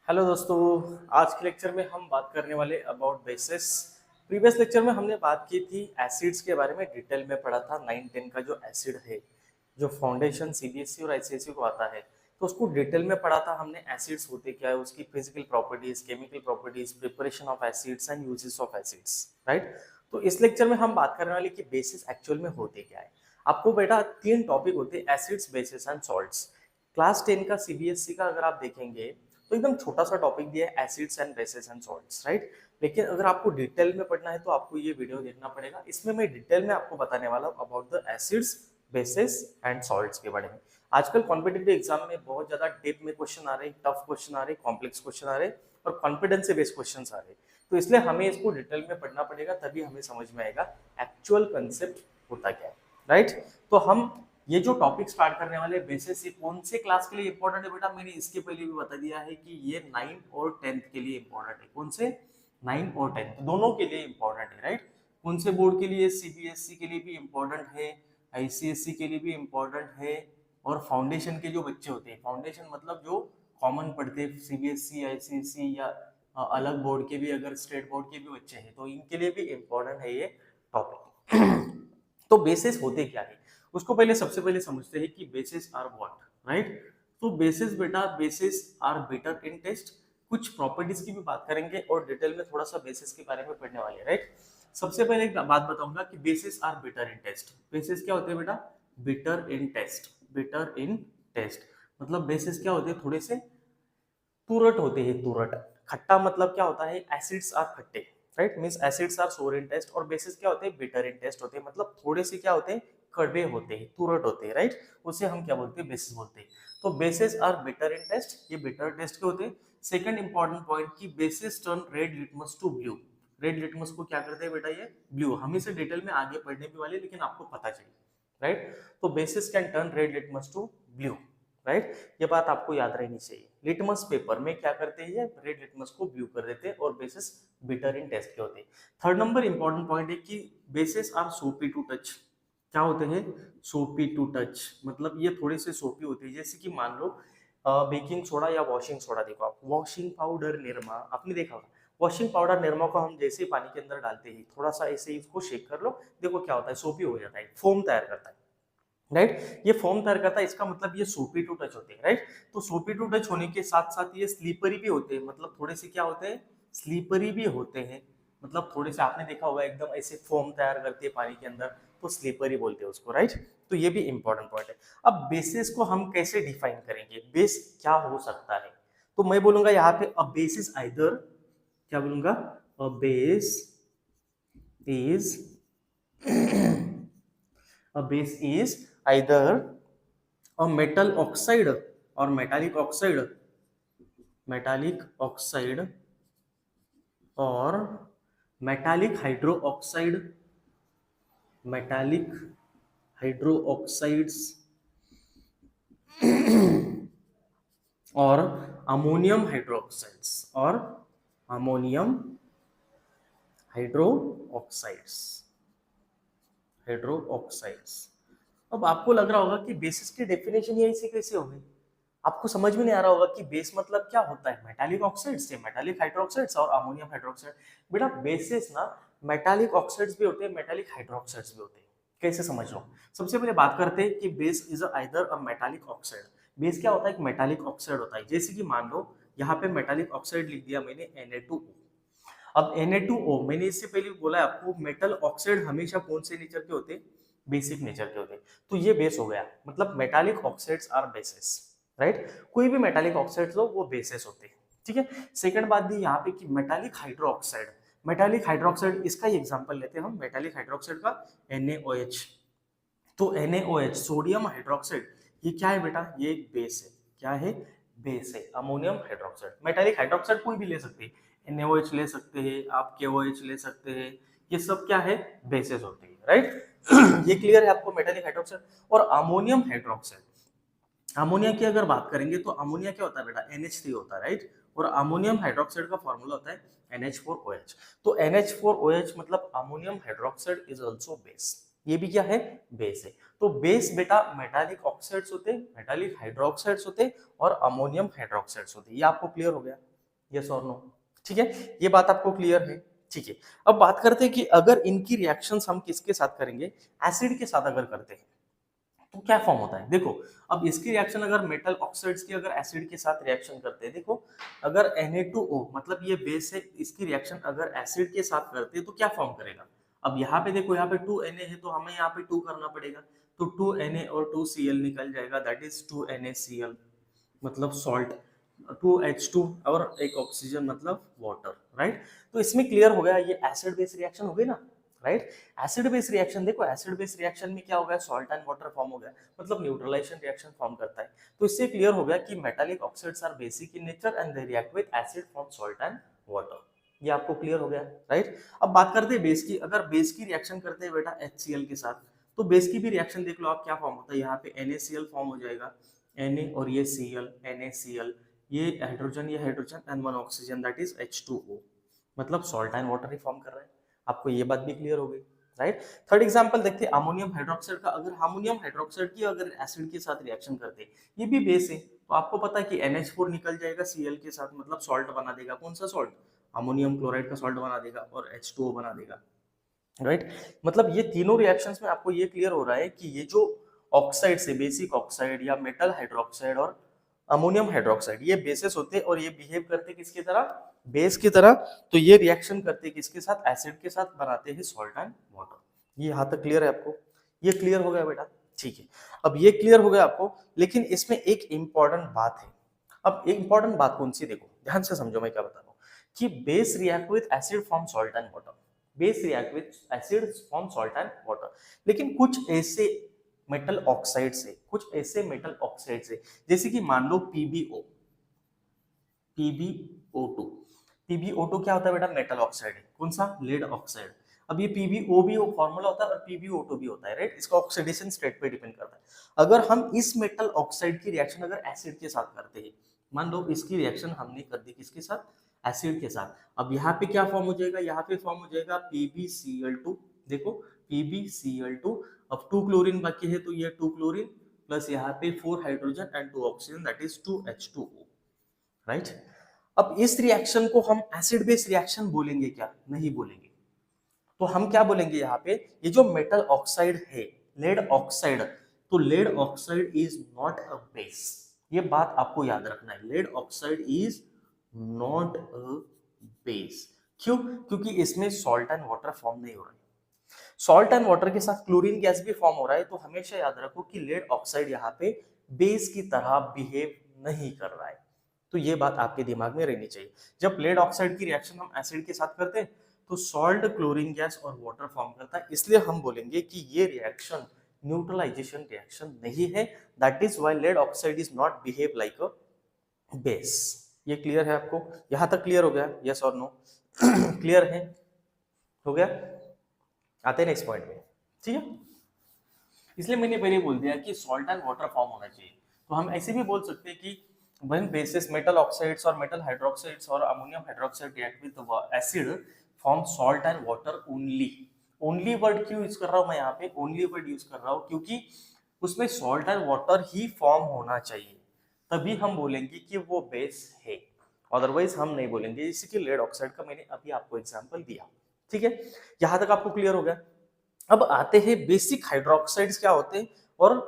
Hello दोस्तों। आज के लेक्चर में हम बात करने वाले अबाउट बेसिस। प्रीवियस लेक्चर में हमने बात की थी एसिड्स के बारे में, डिटेल में पढ़ा था 9-10 का जो एसिड है, जो फाउंडेशन सीबीएसई और आईसीएसई को आता है, तो उसको डिटेल में पढ़ा था हमने। एसिड्स होते क्या है, उसकी physical properties, chemical properties, preparation of acids and uses of acids, right. तो इस लेक्चर में हम बात करने वाले कि बेसिस एक्चुअल में होते क्या है। आपको बेटा 3 टॉपिक होते हैं, acids, basis and salts. Class 10 का सीबीएसई का अगर आप देखेंगे तो एकदम छोटा सा टॉपिक दिया है, acids and bases and salts, right. लेकिन अगर आपको डिटेल में पढ़ना है तो आपको ये वीडियो देखना पड़ेगा। इसमें मैं डिटेल में आपको बताने वाला हूँ about the acids, basis and salts के बारे में। आजकल कॉम्पिटिटिव एग्जाम में बहुत ज्यादा डेप में क्वेश्चन आ रहे हैं, टफ क्वेश्चन आ रहे हैं, कॉम्प्लेक्स क्वेश्चन आ रहे हैं और कॉन्फिडेंस से बेस्ड क्वेश्चन आ रहे हैं। तो इसलिए हमें इसको डिटेल में पढ़ना पड़ेगा, तभी हमें समझ में आएगा एक्चुअल कंसेप्ट होता क्या है, राइट। तो हम ये जो टॉपिक स्टार्ट करने वाले बेसिस, ये कौन से क्लास के लिए इंपॉर्टेंट है बेटा, मैंने इसके पहले भी बता दिया है कि ये 9 और 10th के लिए इंपॉर्टेंट है। कौन से? 9 और 10th दोनों के लिए इंपॉर्टेंट है, राइट। कौन से बोर्ड के लिए? सीबीएसई के लिए भी इंपॉर्टेंट है, आईसीएसई के लिए भी इंपॉर्टेंट है, और फाउंडेशन के जो बच्चे होते हैं, फाउंडेशन मतलब जो कॉमन पढ़ते हैं, सीबीएसई, आईसीएसई या अलग बोर्ड के भी, अगर स्टेट बोर्ड के भी बच्चे हैं तो इनके लिए भी इंपॉर्टेंट है ये टॉपिक। तो बेसिस होते क्या है उसको पहले सबसे पहले समझते हैं कि बेसिस आर व्हाट, राइट। तो बेसिस बेटा, bases are bitter in taste. कुछ प्रॉपर्टीज की भी बात करेंगे और डिटेल में थोड़ा सा बेसिस के बारे में पढ़ने वाले हैं, राइट। सबसे पहले एक बात बताऊंगा कि bases are bitter in taste. Bases क्या होते हैं बेटा? Bitter in taste. Bitter in taste मतलब बेसिस क्या होते हैं? थोड़े से तुरट होते हैं, तुरट। खट्टा मतलब क्या होता है? एसिड्स आर खट्टे, राइट। मींस एसिड्स आर सोर इन टेस्ट। और बेसिस क्या होते हैं? बिटर इन टेस्ट होते हैं, मतलब थोड़े से क्या होते हैं? कड़वे होते हैं, तुरट होते हैं, राइट। उसे हम क्या बोलते हैं? बेसिस बोलते हैं। तो bases are bitter in taste, ये बिटर टेस्ट के होते हैं। सेकंड इंपॉर्टेंट पॉइंट की bases turn red litmus to blue. Red litmus को क्या करते हैं बेटा? ये ब्लू। हम इसे डिटेल में आगे पढ़ने भी वाले, लेकिन आपको पता चाहिए, राइट। तो bases can turn red litmus to blue, right. ये बात आपको याद रहनी चाहिए। लिटमस पेपर में क्या करते हैं? रेड लिटमस को ब्लू कर देते हैं और बेसिस बिटर इन टेस्ट के होते हैं। थर्ड नंबर इंपॉर्टेंट पॉइंट है कि bases are soapy to touch. क्या होते हैं? सोपी टू टच मतलब ये थोड़े से सोपी होते हैं। जैसे कि मान लो बेकिंग सोडा या वॉशिंग सोडा, देखो आप वॉशिंग पाउडर, निरमा, आपने देखा होगा वॉशिंग पाउडर निरमा को हम जैसे ही पानी के अंदर डालते ही थोड़ा सा ऐसे ही इसको शेक कर लो, देखो क्या होता है? सोपी हो जाता है, फोम तैयार करता है, राइट। ये फॉर्म तैयार करता है, इसका मतलब ये सोपी टू टच होते हैं, राइट। तो सोपी टू टच होने के साथ साथ ये स्लीपरी भी होते हैं, मतलब थोड़े से क्या होते हैं? स्लीपरी भी होते हैं। मतलब थोड़े से आपने देखा होगा एकदम ऐसे फॉर्म तैयार करते हैं पानी के अंदर, तो स्लीपरी बोलते हैं उसको, राइट। तो ये भी इंपॉर्टेंट पॉइंट है। अब बेसिस को हम कैसे डिफाइन करेंगे? बेस क्या हो सकता है? तो मैं बोलूंगा यहाँ पे अ बेसिस आइदर, क्या बोलूंगा? A base is a base is either a metal oxide or metallic oxide or metallic hydroxides or ammonium hydroxides hydroxides. अब आपको लग रहा होगा कि बेसिस की डेफिनेशन यही से कैसे होगी? आपको समझ में नहीं आ रहा होगा कि बेस मतलब क्या होता है? मेटालिक ऑक्साइड्स से मेटालिक हाइड्रोक्साइड्स और अमोनियम हाइड्रोक्साइड। बेटा बेसिस ना मेटालिक ऑक्साइड्स भी होते हैं, मेटालिक हाइड्रोक्साइड्स भी होते हैं। कैसे समझ लो? सबसे पहले बात करते हैं कि base is either a metallic oxide. Base क्या होता है? एक मेटालिक ऑक्साइड होता है। जैसे कि मान लो यहाँ पे मेटालिक ऑक्साइड लिख दिया मैंने Na2O। अब Na2O मैंने इससे पहले बोला है आपको, मेटल ऑक्साइड हमेशा कौन से नेचर के होते हैं? बेसिक नेचर के होते हैं। तो ये बेस हो गया, मतलब metallic oxides are bases, right. कोई भी मेटालिक ऑक्साइड लो वो बेसिस होते हैं, ठीक है। सेकंड बात दी यहाँ पे कि मेटालिक हाइड्रोक्साइड। मेटालिक हाइड्रोक्साइड इसका ही एग्जांपल लेते हैं हम, मेटालिक हाइड्रोक्साइड का NaOH। तो NaOH सोडियम हाइड्रोक्साइड, ये क्या है बेटा? ये एक बेस है। क्या है? बेस है। अमोनियम हाइड्रोक्साइड, मेटालिक हाइड्रोक्साइड कोई भी ले सकते हैं, NaOH ले सकते हैं आप, KOH ले सकते हैं। ये सब क्या है? बेसेस होते हैं, राइट। ये क्लियर है आपको? मेटालिक हाइड्रोक्साइड और अमोनियम हाइड्रोक्साइड। अमोनिया की अगर बात करेंगे तो अमोनिया क्या होता है बेटा? NH3 होता है, राइट। और अमोनियम हाइड्रोक्साइड का फॉर्मूला होता है NH4OH। तो NH4OH मतलब ammonium hydroxide is also base. ये भी क्या है? बेस है। तो बेस बेटा मेटालिक ऑक्साइड्स होते हैं, मेटालिक हाइड्रोक्साइड्स होते हैं और अमोनियम हाइड्रोक्साइड्स होते हैं। ये आपको क्लियर हो गया? यस और नो? ठीक है, ये बात आपको क्लियर है? ठीक है। अब बात करते हैं कि अगर इनकी रिएक्शंस हम किसके साथ करेंगे, एसिड के साथ अगर करते हैं तो क्या फॉर्म होता है? देखो, अब इसकी रिएक्शन अगर मेटल ऑक्साइड्स की अगर एसिड के साथ रिएक्शन करते हैं, देखो अगर Na2O मतलब ये बेस है, इसकी रिएक्शन अगर एसिड के साथ करते हैं तो क्या फॉर्म करेगा? अब यहाँ पे देखो, यहाँ पे 2Na है तो हमें यहाँ पे 2 करना पड़ेगा, तो 2Na और 2Cl निकल जाएगा, दैट इज 2NaCl मतलब सॉल्ट, 2H2 और एक ऑक्सीजन मतलब वाटर, राइट? तो इसमें क्लियर हो गया, ये एसिड बेस रिएक्शन हो गई ना, राइट? एसिड बेस रिएक्शन, देखो एसिड बेस रिएक्शन में क्या हो गया, सॉल्ट एंड वाटर फॉर्म हो गया, मतलब न्यूट्रलाइजेशन रिएक्शन फॉर्म करता है। तो इससे क्लियर हो गया कि metallic oxides are basic in nature and they react with acid from salt and water. ये आपको क्लियर हो गया, राइट? अब बात करते हैं बेस की। अगर बेस की रिएक्शन करते हैं बेटा HCl के साथ, तो बेस की भी रिएक्शन देख लो आप, क्या फॉर्म होता है, यहाँ पे NaCl फॉर्म हो जाएगा, Na और ये Cl, NaCl, ये hydrogen and one oxygen, that is H2O, मतलब salt and water he form कर रहा है। आपको ये बात भी क्लियर हो गई, राइट? थर्ड एग्जांपल देखते हैं अमोनियम हाइड्रोक्साइड का। अगर अमोनियम हाइड्रोक्साइड की अगर एसिड के साथ रिएक्शन करते हैं, ये भी बेस है, तो आपको पता है कि NH4 निकल जाएगा Cl के साथ, मतलब सॉल्ट बना देगा। कौन सा सॉल्ट? अमोनियम क्लोराइड का सॉल्ट बना देगा और H2O बना देगा, राइट? मतलब ये तीनों रिएक्शंस में आपको ये क्लियर हो रहा है कि ये जो ऑक्साइड से, बेसिक ऑक्साइड या मेटल हाइड्रोक्साइड और अमोनियम हाइड्रोक्साइड, ये बेसिस होते हैं और ये बिहेव करते किसकी तरह, बेस की तरह। तो ये रिएक्शन करते किसके साथ, एसिड के साथ, बनाते हैं सॉल्ट एंड वाटर। ये यहां तक क्लियर है आपको? ये क्लियर हो गया बेटा? ठीक है, अब ये क्लियर हो गया आपको, लेकिन इसमें एक इंपॉर्टेंट बात है। अब एक इंपॉर्टेंट बात कौन सी, देखो ध्यान से समझो मैं क्या बता रहा हूँ, कि base react with acid form salt and water, base react with acid form salt and water. लेकिन कुछ ऐसे मेटल ऑक्साइड से, कुछ ऐसे मेटल ऑक्साइड से, जैसे कि मान लो PbO, PbO2, PbO2 क्या होता है बेटा, मेटल ऑक्साइड है। कौन सा? Lead oxide. अब ये PbO भी फॉर्मूला होता है और PbO2 भी होता है, राइट? इसका ऑक्सीडेशन स्टेट पे डिपेंड करता है। अगर हम इस मेटल ऑक्साइड की रिएक्शन अगर एसिड के साथ करते हैं, मान लो इसकी रिएक्शन हमने कर दी किसके साथ, एसिड के साथ, अब यहाँ पे क्या फॉर्म हो जाएगा, यहाँ पे फॉर्म हो जाएगा PbCl2, देखो PbCl2, अब 2 क्लोरीन बाकी है, तो ये 2 क्लोरीन प्लस यहाँ पे 4 hydrogen and 2 oxygen, that is 2H2O, right? अब इस रिएक्शन को हम एसिड बेस रिएक्शन बोलेंगे क्या? नहीं बोलेंगे। तो हम क्या बोलेंगे यहाँ पे, ये जो मेटल ऑक्साइड है, लेड ऑक्साइड, तो lead oxide is not a base. ये बात आपको याद रखना है, lead oxide is not a base. क्यों? क्योंकि इसमें सॉल्ट एंड वाटर फॉर्म नहीं हो रहा है। सॉल्ट एंड वाटर के साथ क्लोरीन गैस भी फॉर्म हो रहा है, तो हमेशा याद रखो कि लेड ऑक्साइड यहाँ पे बेस की तरह बिहेव नहीं कर रहा है। तो ये बात आपके दिमाग में रहनी चाहिए। जब लेड ऑक्साइड की रिएक्शन हम एसिड के साथ करते हैं तो सॉल्ट, क्लोरीन गैस और वाटर फॉर्म करता है, इसलिए हम बोलेंगे कि ये रिएक्शन न्यूट्रलाइजेशन रिएक्शन नहीं है, that is why lead oxide is not behave like a base. ये क्लियर है आपको? यहां तक क्लियर हो गया? यस और नो? क्लियर है? हो गया? आते हैं नेक्स्ट पॉइंट में, ठीक है? इसलिए मैंने पहले बोल दिया कि सॉल्ट एंड वाटर फॉर्म होना चाहिए। तो हम ऐसे भी बोल सकते हैं कि when bases metal oxides और metal hydroxides और ammonium hydroxide react with the acid form salt and water only। only word क्यों यूज कर रहा हूं मैं यहाँ पे, only वर्ड यूज कर रहा हूँ क्योंकि उसमें salt and water he form होना चाहिए, तभी हम बोलेंगे कि वो बेस है, अदरवाइज हम नहीं बोलेंगे। जैसे कि लेड ऑक्साइड का मैंने अभी आपको एग्जांपल दिया, ठीक है? यहां तक आपको क्लियर हो गया? अब आते हैं बेसिक हाइड्रोक्साइड्स क्या होते हैं और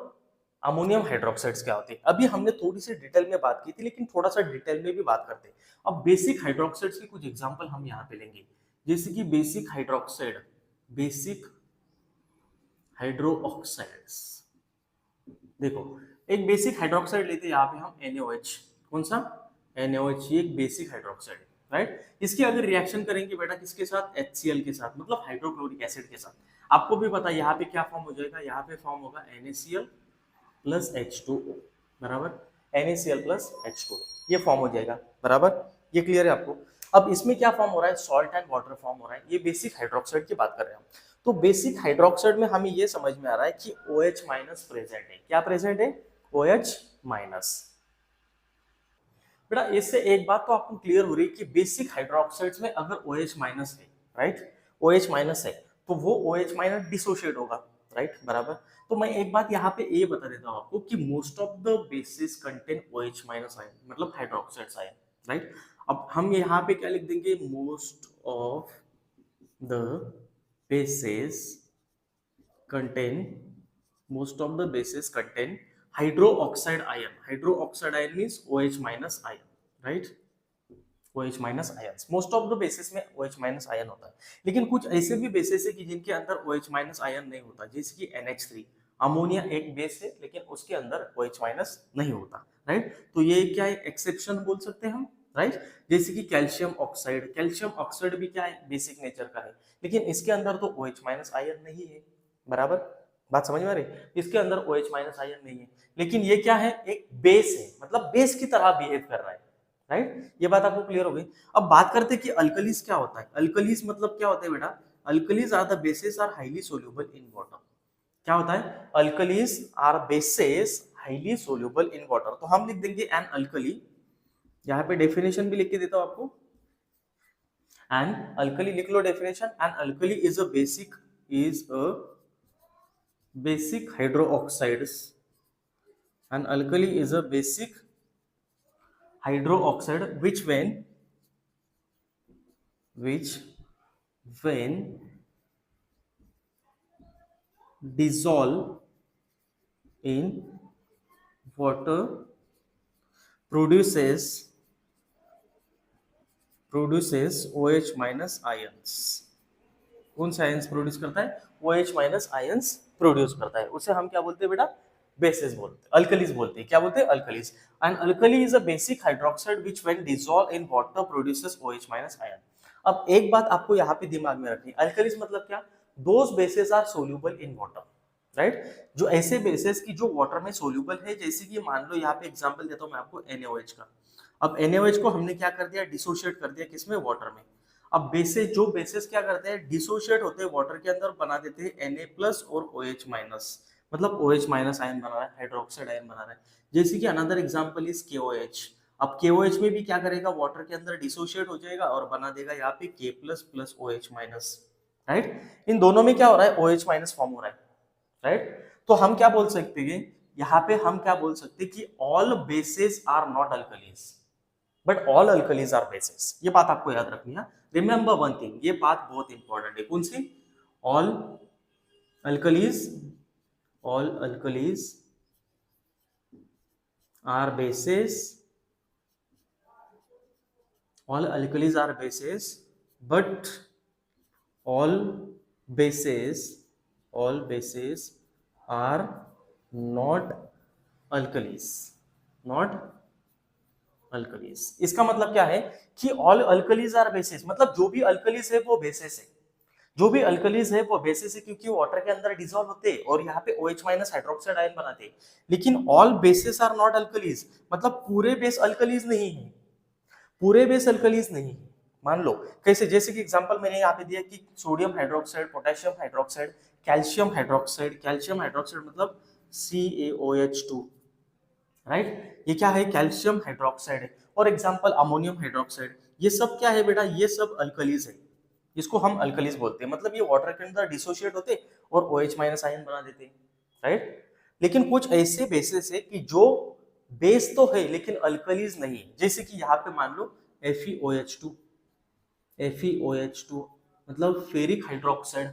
अमोनियम हाइड्रोक्साइड्स क्या होते हैं। अभी हमने थोड़ी सी डिटेल में बात की थी, लेकिन थोड़ा सा डिटेल में भी बात करते हैं। अब बेसिक हाइड्रोक्साइड्स के कुछ एग्जांपल हम यहाँ पे लेंगे, जैसे कि basic hydroxide, basic hydro oxides. देखो, एक बेसिक हाइड्रोक्साइड लेते हैं यहाँ पे हम NaOH। कौन सा? NaOH, ये एक बेसिक हाइड्रोक्साइड है, राइट? इसकी अगर रिएक्शन करेंगे बेटा किसके साथ, HCl के साथ, मतलब हाइड्रोक्लोरिक एसिड के साथ, आपको भी पता है यहाँ पे क्या फॉर्म हो जाएगा, यहाँ पे फॉर्म होगा NaCl प्लस H2O, बराबर? NaCl प्लस H2O ये फॉर्म हो जाएगा, बराबर? ये क्लियर है आपको? अब इसमें क्या फॉर्म हो रहा है, सॉल्ट एंड वाटर फॉर्म हो रहा है। ये बेसिक हाइड्रोक्साइड की बात कर रहे हैं हम। तो बेसिक हाइड्रोक्साइड में हमें ये समझ में आ रहा है कि OH माइनस प्रेजेंट है। क्या प्रेजेंट है? OH minus. बेटा इससे एक बात तो आपको क्लियर हो रही है कि बेसिक हाइड्रोक्साइड्स में अगर OH माइनस है, राइट, OH माइनस है, तो वो OH माइनस डिसोशिएट होगा, राइट, बराबर? तो मैं एक बात यहाँ पे ये बता देता हूँ आपको कि most of the basis contain OH minus ion, मतलब हाइड्रोक्साइड्स आयन, राइट? अब हम यहाँ पे क्या लिख देंगे, most of the bases contain most of the bases contain hydroxide ion. Hydroxide ion means OH minus ion, right? OH minus ions, most of the basis में OH minus ion होता है, लेकिन कुछ ऐसे भी बेसिस है कि जिनके अंदर OH माइनस आयन नहीं होता, जैसे कि NH3, अमोनिया एक बेस है लेकिन उसके अंदर OH माइनस नहीं होता, राइट? तो ये क्या है, एक्सेप्शन बोल सकते हैं हम, राइट? जैसे कि कैल्शियम ऑक्साइड भी क्या है, बेसिक नेचर का है, लेकिन इसके अंदर तो OH माइनस आयन नहीं है, बराबर? बात समझ में आ रही है? इसके अंदर OH माइनस आयन नहीं है, लेकिन ये क्या है, एक बेस है, मतलब बेस की तरह बिहेव कर रहा है, राइट? ये बात आपको क्लियर हो गई। अब बात करते हैं कि अल्कलीज क्या होता है। अल्कलीज मतलब क्या होता है बेटा, alkalis are the bases are highly soluble in water. क्या होता है, alkalis are bases highly soluble in water. तो हम लिख देंगे एन अल्कली, यहाँ पे डेफिनेशन भी लिख के देता हूं आपको। एन अल्कली लिख लो definition, an alkali is a basic hydroxides, an alkali is a basic hydroxide which when dissolve in water produces OH minus ions। कौन सा आयंस प्रोड्यूस करता है, OH माइनस आयंस प्रोड्यूस करता है, उसे हम क्या बोलते हैं बेटा, बेसिस बोलते हैं, अल्कलीज बोलते हैं। क्या बोलते हैं, alkalis. And alkali is a basic hydroxide which when dissolve in water produces OH minus ion. अब एक बात आपको यहाँ पे दिमाग में रखनी, अल्कलीज मतलब क्या, those bases are soluble in water, right? जो ऐसे बेसिस की जो वाटर में सोल्यूबल है, जैसे कि मान लो यहाँ पे एग्जांपल देता हूँ मैं आपको NaOH का। अब NaOH को हमने क्या कर दिया, डिसोशिएट कर दिया, किसमें, वाटर में। अब बेसिस, जो बेसिस क्या करते हैं, डिसोशिएट होते हैं वाटर के अंदर, बना देते हैं Na प्लस और OH माइनस, मतलब OH माइनस आयन बना रहा है, हाइड्रोक्साइड आयन बना रहा है। जैसे कि अनदर एग्जांपल इज KOH। अब KOH में भी क्या करेगा, वाटर के अंदर डिसोशिएट हो जाएगा और बना देगा यहाँ पे K plus plus OH minus, right? इन दोनों में क्या हो रहा है, OH माइनस फॉर्म हो रहा है, राइट? तो हम क्या बोल सकते हैं, यहाँ पे हम क्या बोल सकते हैं कि all bases are not alkalis but all alkalis are bases. ये बात आपको याद रखनी है। रिमेंबर वन थिंग, ये बात बहुत इंपॉर्टेंट है, कौन सी, all alkalis, all alkalis are bases, all alkalis are bases but all bases all bases are not alkalis, not alkalis। इसका मतलब क्या है कि all alkalis are bases, मतलब जो भी अल्कलीज है वो बेसिस है, जो भी अल्कलीज है वो बेसिस है, क्योंकि वाटर के अंदर डिसॉल्व होते हैं और यहाँ पे OH माइनस हाइड्रोक्साइड आयन बनाते हैं। लेकिन all bases are not alkalis, मतलब पूरे बेस अल्कलीज नहीं है, पूरे बेस अल्कलीज नहीं है। मान लो कैसे, जैसे कि एग्जांपल मैंने यहाँ पे दिया कि sodium hydroxide, potassium hydroxide, calcium hydroxide, calcium hydroxide मतलब CaOH2, राइट? ये क्या है, कैल्शियम हाइड्रोक्साइड है। और एग्जांपल अमोनियम हाइड्रोक्साइड, ये सब क्या है बेटा, ये सब अल्कलीज है, इसको हम अल्कलीज बोलते हैं, मतलब ये वाटर के अंदर डिसोशिएट होते और OH माइनस आयन बना देते, राइट? लेकिन कुछ ऐसे बेसिस है कि जो बेस तो है लेकिन अल्कलीज नहीं है, जैसे कि यहाँ पे मान लो FeOH2, FeOH2 मतलब ferric hydroxide,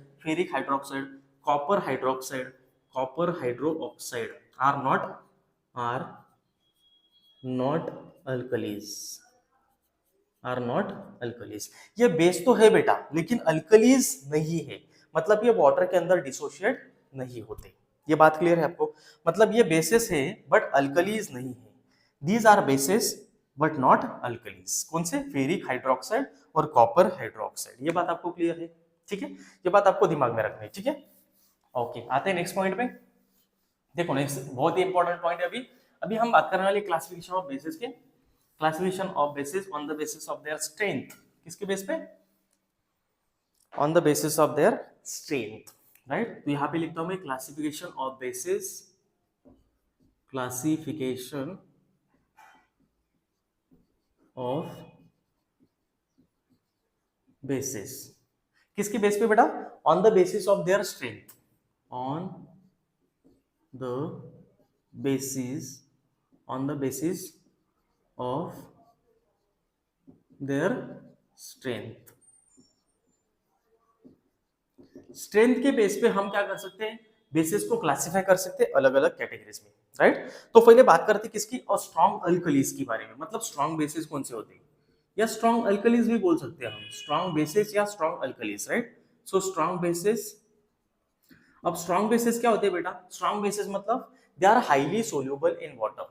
copper hydroxide, copper hydroxide are not alkalis, are not alkalis. ये बेस तो है बेटा लेकिन अल्कलीज नहीं है, मतलब ये वाटर के अंदर डिसोशिएट नहीं होते। ये बात क्लियर है आपको, मतलब ये बेसिस है बट अल्कलीज नहीं है। These are bases but not alkalis. कौन से, फेरिक हाइड्रोक्साइड और कॉपर हाइड्रोक्साइड। ये बात आपको क्लियर है, ठीक है? ये बात आपको दिमाग में रखनी है, ठीक है? ओके, आते हैं नेक्स्ट पॉइंट पे। देखो नेक्स्ट बहुत ही इंपॉर्टेंट पॉइंट है, अभी अभी हम बात करने वाले क्लासिफिकेशन ऑफ बेसिस के, classification of basis on the basis of their strength. किसके बेस पे, on the basis of their strength, right? तो यहाँ पे लिखता हूं मैं classification of basis, classification of basis. किसके बेस पे बेटा, on the basis of their strength, on the basis, on the basis of their strength. Strength के बेस पे हम क्या कर सकते हैं, बेसिस को क्लासिफाई कर सकते हैं अलग अलग कैटेगरीज में, राइट। तो पहले बात करते हैं किसकी, और स्ट्रॉन्ग अल्कलीज के बारे में, मतलब स्ट्रॉन्ग बेसिस कौन से होते हैं, या स्ट्रॉन्ग अल्कलीज भी बोल सकते हैं हम, स्ट्रॉन्ग बेसिस या strong alkalis, right. So strong bases, अब स्ट्रॉन्ग बेसिस क्या होते हैं बेटा, स्ट्रॉन्ग बेसिस मतलब they are highly soluble in water,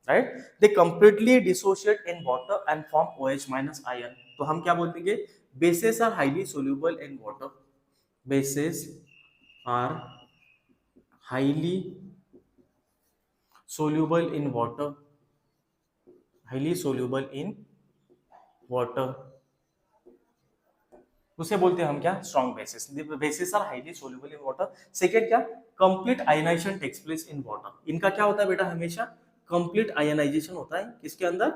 right, they completely dissociate in water and form OH minus ion. तो हम क्या बोल देंगे, bases are highly soluble in water, bases are highly soluble in water, highly soluble in water, उसे बोलते हैं हम क्या, strong bases. Bases are highly soluble in water. Second क्या, complete ionization takes place in water. इनका क्या होता है बेटा, हमेशा कंप्लीट आयनाइजेशन होता है किसके अंदर,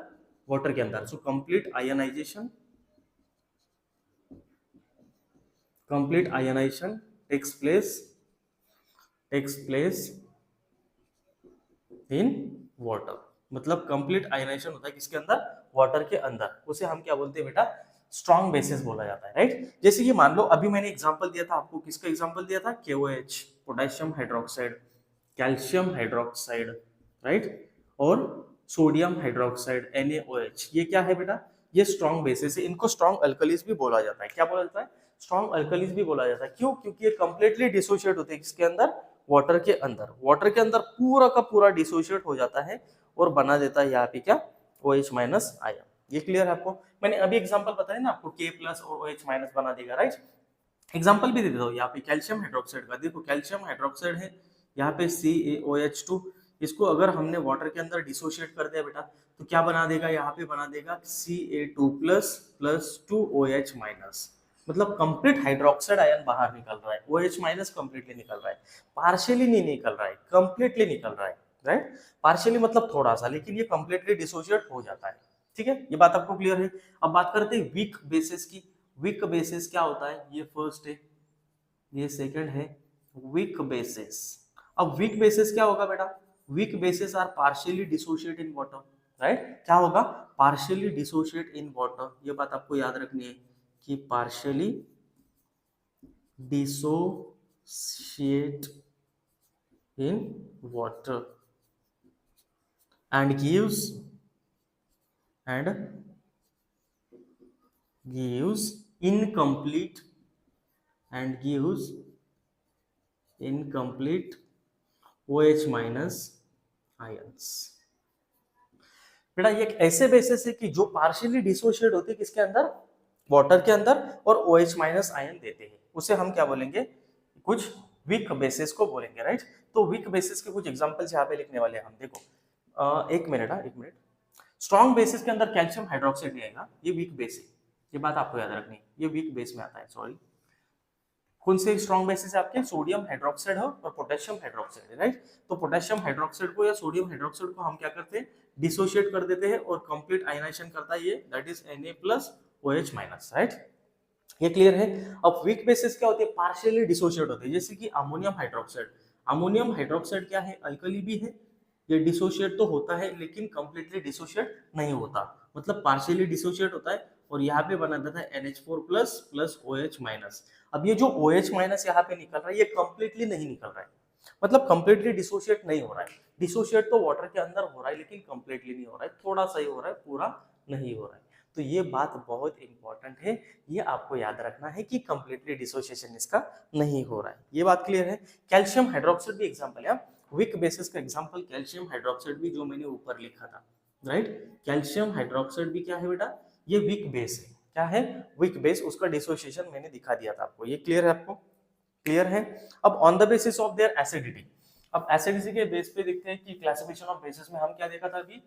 वाटर के अंदर। So complete ionization, complete ionization takes place in water, मतलब कंप्लीट आयनाइजेशन होता है किसके अंदर, वाटर के अंदर। उसे हम क्या बोलते हैं बेटा, स्ट्रॉन्ग बेसिस बोला जाता है, राइट। जैसे कि मान लो अभी मैंने एग्जांपल दिया था आपको, किसका एग्जांपल दिया था, KOH, potassium hydroxide, calcium hydroxide, right, और सोडियम हाइड्रोक्साइड NaOH। ये क्या है बेटा, ये स्ट्रॉन्ग बेसिस है। इनको स्ट्रॉन्ग अल्कलीज भी बोला जाता है। क्या बोला जाता है, स्ट्रॉन्ग अल्कलीज भी बोला जाता है। क्यों, क्योंकि ये कंप्लीटली डिसोशिएट होते हैं किसके अंदर, वाटर के अंदर। वाटर के अंदर पूरा का पूरा डिसोशिएट हो जाता है और बना देता है यहाँ पे क्या, OH माइनस आयन। ये क्लियर है आपको, मैंने अभी एग्जांपल बताया ना आपको, K प्लस और OH माइनस बना देगा, राइट। एग्जांपल भी दे देता हूँ यहाँ पे कैल्शियम हाइड्रोक्साइड का, देखो कैल्शियम हाइड्रोक्साइड है यहाँ पे CaOH2। इसको अगर हमने वाटर के अंदर डिसोशिएट कर दिया बेटा, तो क्या बना देगा, यहाँ पे बना देगा Ca2 plus plus 2OH minus. मतलब कंप्लीट हाइड्रोक्साइड आयन बाहर निकल रहा है, OH माइनस कंप्लीटली निकल रहा है, पार्शियली नहीं निकल रहा है, कंप्लीटली निकल रहा है, राइट। पार्शियली मतलब थोड़ा सा, लेकिन ये कंप्लीटली डिसोशिएट हो जाता है, ठीक है। ये बात आपको क्लियर है। अब बात करते हैं वीक बेसिस की। वीक बेसिस क्या होता है, ये फर्स्ट है, ये सेकंड है, वीक बेसिस। अब वीक बेसिस क्या होगा बेटा, weak bases are partially dissociate in water, right. क्या होगा, पार्शियली डिसोशिएट इन वाटर। ये बात आपको याद रखनी है कि partially dissociate in water and gives incomplete OH minus ions. बेटा ये एक ऐसे बेसिस है कि जो पार्शियली डिसोशिएट होते हैं किसके अंदर, वाटर के अंदर, और OH माइनस आयन देते हैं। उसे हम क्या बोलेंगे, कुछ वीक बेसिस को बोलेंगे, राइट। तो वीक बेसिस के कुछ एग्जांपल्स यहाँ पे लिखने वाले हैं हम। देखो एक मिनट, स्ट्रॉन्ग बेसिस के अंदर कैल्शियम हाइड्रोक्साइड नहीं आएगा, ये वीक बेस है। ये बात आपको याद रखनी है, ये वीक बेस में आता है, सॉरी। कौन से स्ट्रॉन्ग बेसिस है आपके, सोडियम हाइड्रोक्साइड है और पोटेशियम हाइड्रोक्साइड है, राइट। तो पोटेशियम हाइड्रोक्साइड को या सोडियम हाइड्रोक्साइड को हम क्या करते हैं, डिसोशिएट कर देते हैं और कंप्लीट आयनाइजेशन करता है ये, that is Na plus OH minus, right. ये क्लियर है। अब वीक बेसिस क्या होते हैं, पार्शियली डिसोशिएट होते हैं, जैसे कि अमोनियम हाइड्रोक्साइड। अमोनियम हाइड्रोक्साइड क्या है, अल्कली भी है, ये डिसोशिएट तो होता है लेकिन कंप्लीटली डिसोशिएट नहीं होता, मतलब पार्शियली डिसोशिएट होता है और यहाँ पे बना देता है NH4 plus plus OH minus. अब ये जो OH माइनस यहाँ पे निकल रहा है, ये कंप्लीटली नहीं निकल रहा है, मतलब कंप्लीटली डिसोशिएट नहीं हो रहा है। डिसोशिएट तो वाटर के अंदर हो रहा है लेकिन कंप्लीटली नहीं हो रहा है, थोड़ा सा ही हो रहा है, पूरा नहीं हो रहा है। तो ये बात बहुत इंपॉर्टेंट है, ये आपको याद रखना है कि कंप्लीटली डिसोसिएशन इसका नहीं हो रहा है। ये बात क्लियर है। कैल्शियम हाइड्रोक्साइड भी एग्जांपल है, वीक बेसिस का एग्जांपल कैल्शियम हाइड्रोक्साइड भी, जो मैंने ऊपर लिखा था, राइट। कैल्शियम हाइड्रोक्साइड भी क्या है बेटा, ये वीक बेस है। क्या है, वीक बेस, उसका डिसोसिएशन मैंने दिखा दिया था आपको। ये क्लियर है आपको, क्लियर है। अब on the basis of their acidity, अब एसिडिटी के बेस पे देखते हैं कि क्लासिफिकेशन ऑफ बेसिस में हम क्या देखा था अभी,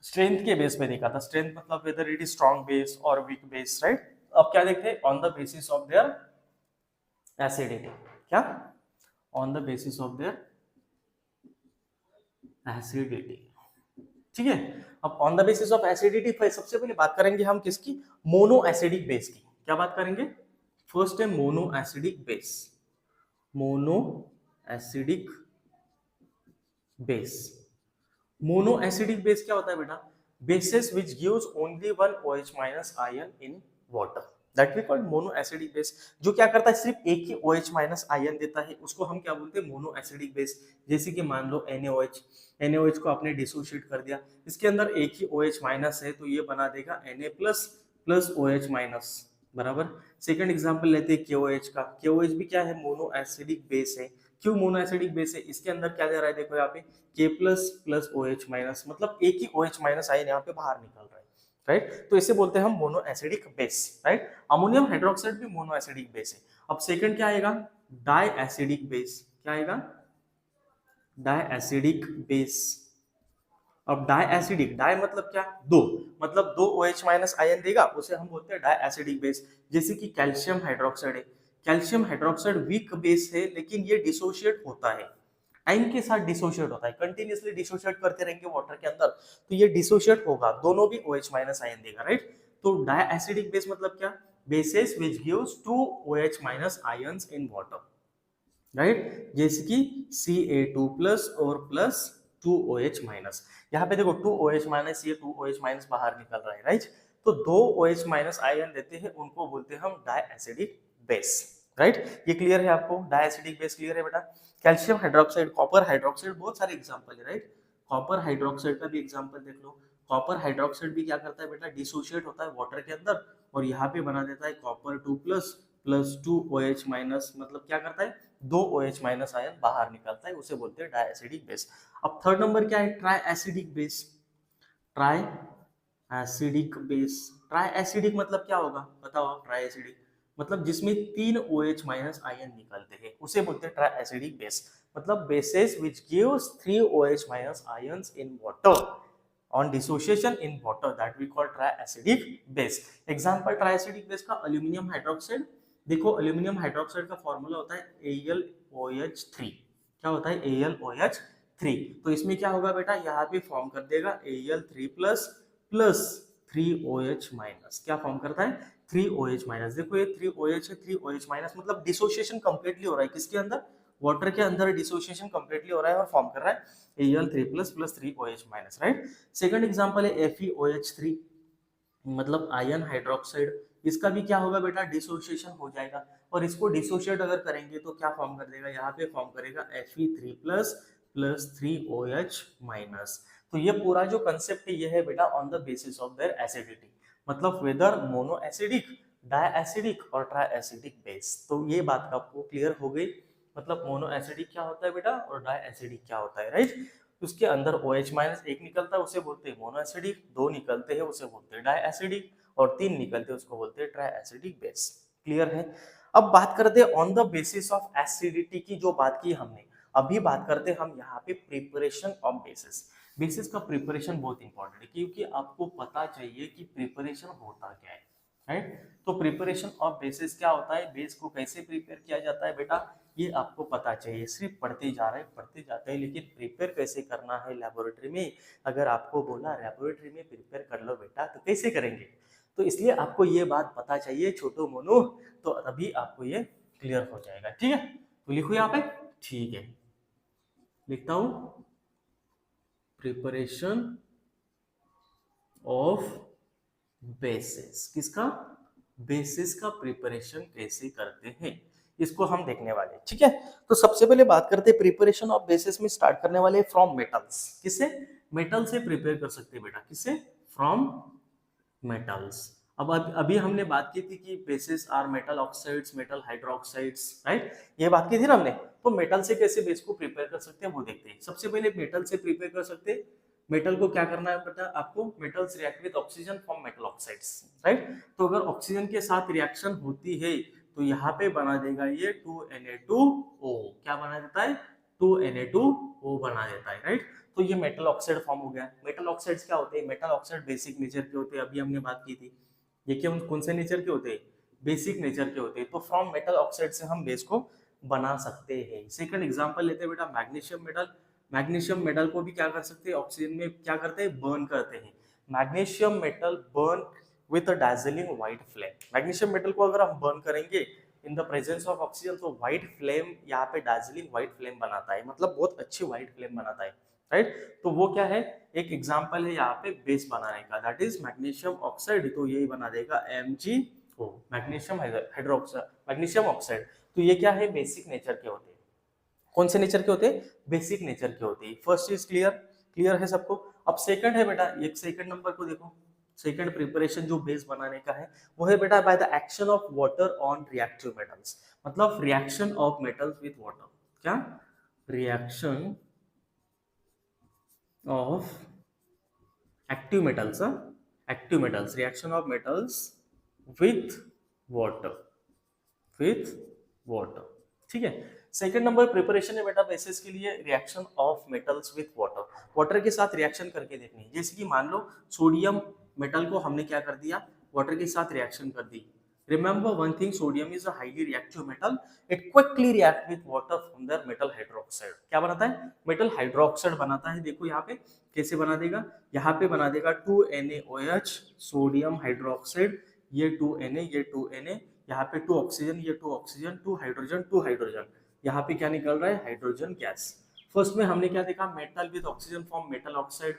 स्ट्रेंथ के बेस पे देखा था। स्ट्रेंथ मतलब whether it is strong base और वीक बेस, राइट। अब क्या देखते हैं, on the basis of their acidity. क्या, on the basis of their acidity, ठीक है। अब on the basis of acidity सबसे पहले बात करेंगे हम किसकी, मोनो एसिडिक बेस की। क्या बात करेंगे, फर्स्ट है mono acidic base. Mono acidic base, mono acidic base क्या होता है बेटा, bases which gives only one OH minus ion in water that we call mono acidic base। जो क्या करता है, सिर्फ एक ही OH माइनस आयन देता है, उसको हम क्या बोलते हैं, मोनो एसिडिक बेस। जैसे कि मान लो NaOH को आपने डिसोशिएट कर दिया, इसके अंदर एक ही OH माइनस है तो ये बना देगा Na plus plus OH minus बराबर। सेकंड एग्जांपल लेते हैं KOH का। KOH भी क्या है, मोनो एसिडिक बेस है। क्यों मोनो एसिडिक बेस है, इसके अंदर क्या दे रहा है, देखो यहाँ पे K plus plus OH minus, मतलब एक ही OH माइनस आयन यहाँ पे बाहर निकल रहा है, राइट। तो इसे बोलते हैं हम mono acidic base, right. Ammonium hydroxide भी मोनो एसिडिक बेस है। अब सेकंड क्या आएगा, डाई एसिडिक बेस। क्या आएगा, डाई एसिडिक बेस। अब डाई एसिडिक, डाई मतलब क्या, दो, मतलब दो OH माइनस आयन देगा, उसे हम बोलते हैं डाई एसिडिक बेस। जैसे कि कैल्शियम हाइड्रोक्साइड है, कैल्शियम हाइड्रोक्साइड वीक बेस है, लेकिन ये डिसोशिएट होता है, टाइम के साथ डिसोशिएट होता है, कंटिन्यूअसली डिसोशिएट करते रहेंगे वाटर के अंदर तो ये डिसोशिएट होगा, दोनों भी OH माइनस आयन देगा, राइट। तो डाई एसिडिक बेस मतलब क्या, bases which gives two OH minus ions in water, right. जैसे कि Ca2 प्लस और प्लस 2OH माइनस। यहाँ पे देखो 2OH माइनस, ये 2OH माइनस बाहर निकल रहा है, राइट। तो दो OH माइनस आयन देते हैं, उनको बोलते हैं हम डाई एसिडिक बेस, राइट। ये क्लियर है आपको, डाई एसिडिक बेस क्लियर है बेटा। कैल्शियम हाइड्रोक्साइड, कॉपर हाइड्रोक्साइड, बहुत सारे एग्जाम्पल है, राइट। कॉपर हाइड्रोक्साइड का भी एग्जाम्पल देख लो। कॉपर हाइड्रोक्साइड भी क्या करता है बेटा, डिसोशिएट होता है वाटर के अंदर और यहाँ पे बना देता है copper 2 plus plus 2OH minus, मतलब क्या करता है, दो OH माइनस आयन बाहर निकलता है, उसे बोलते हैं डाई एसिडिक बेस। अब थर्ड नंबर क्या है, try acidic base. Try acidic base, try acidic मतलब क्या होगा, बताओ आप। ट्राई एसिडिक मतलब जिसमें तीन OH माइनस आयन निकलते हैं, उसे बोलते हैं ट्राई एसिडिक बेस। मतलब bases which gives 3 OH minus ions in water on dissociation in water that we call triacidic base। Example triacidic base का अल्यूमिनियम हाइड्रोक्साइड। देखो अल्यूमिनियम हाइड्रोक्साइड का फॉर्मूला होता है AlOH3। क्या होता है, AlOH3। तो इसमें क्या होगा बेटा, यहाँ पे फॉर्म कर देगा Al3 plus plus 3OH minus. क्या फॉर्म करता है, 3OH माइनस। देखो ये 3OH है, 3OH माइनस मतलब डिसोसिएशन कंप्लीटली हो रहा है, किसके अंदर, वाटर के अंदर डिसोसिएशन कंप्लीटली हो रहा है और फॉर्म कर रहा है Al3 plus plus 3OH minus, right. Second example है FeOH3, मतलब आयन हाइड्रोक्साइड। इसका भी क्या होगा बेटा, डिसोसिएशन हो जाएगा और इसको डिसोशिएट अगर करेंगे तो क्या फॉर्म कर देगा, यहाँ पे फॉर्म करेगा Fe3 plus plus 3OH minus. तो ये पूरा जो कंसेप्ट है ये है बेटा on the basis of their acidity, मतलब whether mono acidic, di acidic और ट्राई एसिडिक बेस। तो ये बात आपको क्लियर हो गई, मतलब मोनो एसिडिक क्या होता है बेटा और डाई एसिडिक क्या होता है, राइट। उसके अंदर OH माइनस एक निकलता है, उसे बोलते हैं मोनो एसिडिक, दो निकलते हैं उसे बोलते हैं डाई एसिडिक और तीन निकलते हैं उसको बोलते हैं ट्राई एसिडिक बेस। क्लियर है। अब बात करते हैं on the basis of acidity की, जो बात की हमने, अभी बात करते हैं हम यहाँ पे प्रिपरेशन ऑफ बेसिस। बेसिस का प्रिपरेशन बहुत इंपॉर्टेंट है क्योंकि आपको पता चाहिए कि प्रिपरेशन होता क्या है, राइट। तो प्रिपरेशन ऑफ बेसिस क्या होता है, बेस को कैसे प्रिपेयर किया जाता है बेटा, ये आपको पता चाहिए। सिर्फ पढ़ते जा रहे हैं पढ़ते जाते हैं, लेकिन प्रिपेयर कैसे करना है लेबोरेटरी में, अगर आपको बोला लेबोरेटरी में प्रिपेयर कर लो बेटा तो कैसे करेंगे, तो इसलिए आपको ये बात पता चाहिए छोटू मोनू, तो अभी आपको ये क्लियर हो जाएगा, ठीक है। तो लिखो यहाँ पे, ठीक है, लिखता हूं, प्रिपरेशन ऑफ बेसिस। किसका, बेसिस का प्रिपरेशन कैसे करते हैं, इसको हम देखने वाले, ठीक है। तो सबसे पहले बात करते हैं प्रिपरेशन ऑफ बेसिस में, स्टार्ट करने वाले फ्रॉम मेटल्स। किससे, मेटल से प्रिपेयर कर सकते हैं बेटा, किससे, फ्रॉम मेटल्स। अब अभी हमने बात की थी कि bases are metal oxides, metal hydroxides, right, ये बात की थी ना हमने। तो मेटल से कैसे बेस को प्रिपेयर कर सकते हैं वो देखते हैं। सबसे पहले मेटल से प्रिपेयर कर सकते हैं। मेटल को क्या करना है बेटा आपको, metals react with oxygen form metal oxides, right. तो अगर ऑक्सीजन के साथ रिएक्शन होती है तो यहाँ पे बना देगा ये 2Na2O। क्या बना देता है, 2Na2O बना देता है, राइट। तो ये मेटल ऑक्साइड फॉर्म हो गया। मेटल ऑक्साइड्स क्या होते हैं, मेटल ऑक्साइड बेसिक नेचर के होते हैं, अभी हमने बात की थी। ये क्या, कौन से नेचर के होते हैं, बेसिक नेचर के होते हैं। तो फ्रॉम मेटल ऑक्साइड से हम बेस को बना सकते हैं। सेकंड एग्जांपल लेते हैं बेटा मैग्नीशियम मेटल। मैग्नीशियम मेटल को भी क्या कर सकते हैं, ऑक्सीजन में क्या करते हैं, बर्न करते हैं। Magnesium metal burn with a Darjeeling white flame. Magnesium metal को अगर हम बर्न करेंगे in the presence of oxygen तो व्हाइट फ्लेम, यहाँ पे डार्जिलिंग व्हाइट फ्लेम बनाता है, मतलब बहुत अच्छी व्हाइट फ्लेम बनाता है। राइट। तो वो क्या है, एक एग्जांपल है यहाँ पे बेस बनाने का, दैट इज मैग्नीशियम ऑक्साइड, तो यही बना देगा MgO, magnesium hydroxide, magnesium oxide. तो ये क्या है, बेसिक नेचर के होते हैं। कौन से नेचर के होते हैं, बेसिक नेचर के होते हैं। फर्स्ट इज क्लियर, क्लियर है सबको। अब सेकंड है बेटा, एक सेकंड नंबर को देखो, सेकंड प्रिपरेशन जो बेस बनाने का है वो है बेटा by the action of water on reactive metals, मतलब reaction of metals with water. क्या, reaction of active metals, active metals, reaction of metals with water, with water. ठीक है। सेकंड नंबर प्रिपरेशन है बेटा बेसिस के लिए, reaction of metals with water, water के साथ रिएक्शन करके देखनी है। जैसे कि मान लो सोडियम मेटल को हमने क्या कर दिया, वाटर के साथ रिएक्शन कर दी। Remember one thing, sodium is a highly reactive metal, it quickly react with water from their metal hydroxide. क्या बनाता है, मेटल हाइड्रोक्साइड बनाता है। देखो यहाँ पे कैसे बना देगा, यहाँ पे बना देगा 2NaOH, सोडियम हाइड्रोक्साइड, ये 2Na, ये 2Na, यहाँ पे 2 ऑक्सीजन, ये 2 ऑक्सीजन, 2 हाइड्रोजन, 2 हाइड्रोजन, यहाँ पे क्या निकल रहा है, हाइड्रोजन गैस। फर्स्ट में हमने क्या देखा, metal with oxygen form metal oxide.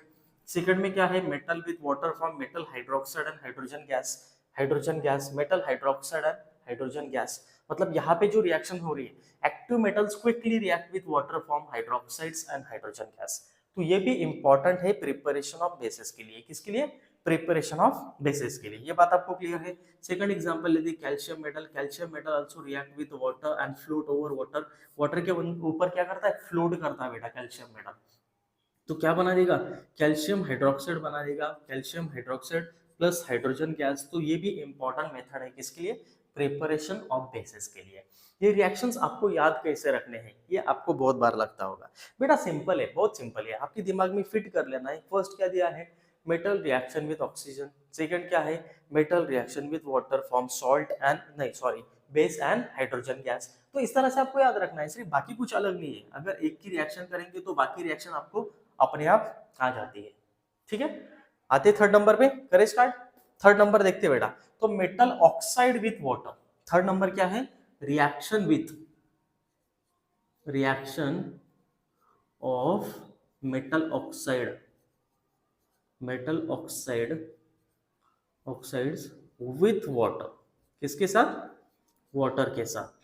Second में क्या है, metal with water form metal hydroxide and hydrogen gas, hydrogen gas, metal hydroxide and hydrogen gas. मतलब यहाँ पे जो रिएक्शन हो रही है, active metals quickly react with water form hydroxides and hydrogen gas. तो ये भी इंपॉर्टेंट है प्रिपरेशन ऑफ बेसिस के लिए। किसके लिए, प्रिपरेशन ऑफ बेसिस के लिए। ये बात आपको क्लियर है। सेकंड एग्जांपल लेते हैं calcium metal, calcium metal also react with water and float over water, water के ऊपर क्या करता है, फ्लोट करता है बेटा कैल्शियम मेटल। तो क्या बना देगा, कैल्शियम हाइड्रोक्साइड बना देगा, calcium hydroxide plus hydrogen gas. तो ये भी इंपॉर्टेंट मेथड है किसके लिए, प्रिपरेशन ऑफ बेसिस के लिए। ये रिएक्शंस आपको याद कैसे रखने हैं, ये आपको बहुत बार लगता होगा। बेटा सिंपल है, बहुत सिंपल है, आपके दिमाग में फिट कर लेना है। फर्स्ट क्या दिया है, metal reaction with oxygen. Second क्या है, metal reaction with water form salt and, नहीं sorry, base and hydrogen gas. तो इस तरह से आपको याद रखना है, सिर्फ बाकी कुछ अलग नहीं है। अगर एक की रिएक्शन करेंगे तो बाकी रिएक्शन आपको अपने आप आ जाती है। ठीक है, आते थर्ड नंबर पे, करें स्टार्ट। थर्ड नंबर देखते बेटा, तो metal oxide with water. Third number क्या है, reaction with, reaction of metal oxide, metal oxide, oxides with water, किसके साथ, वाटर के साथ।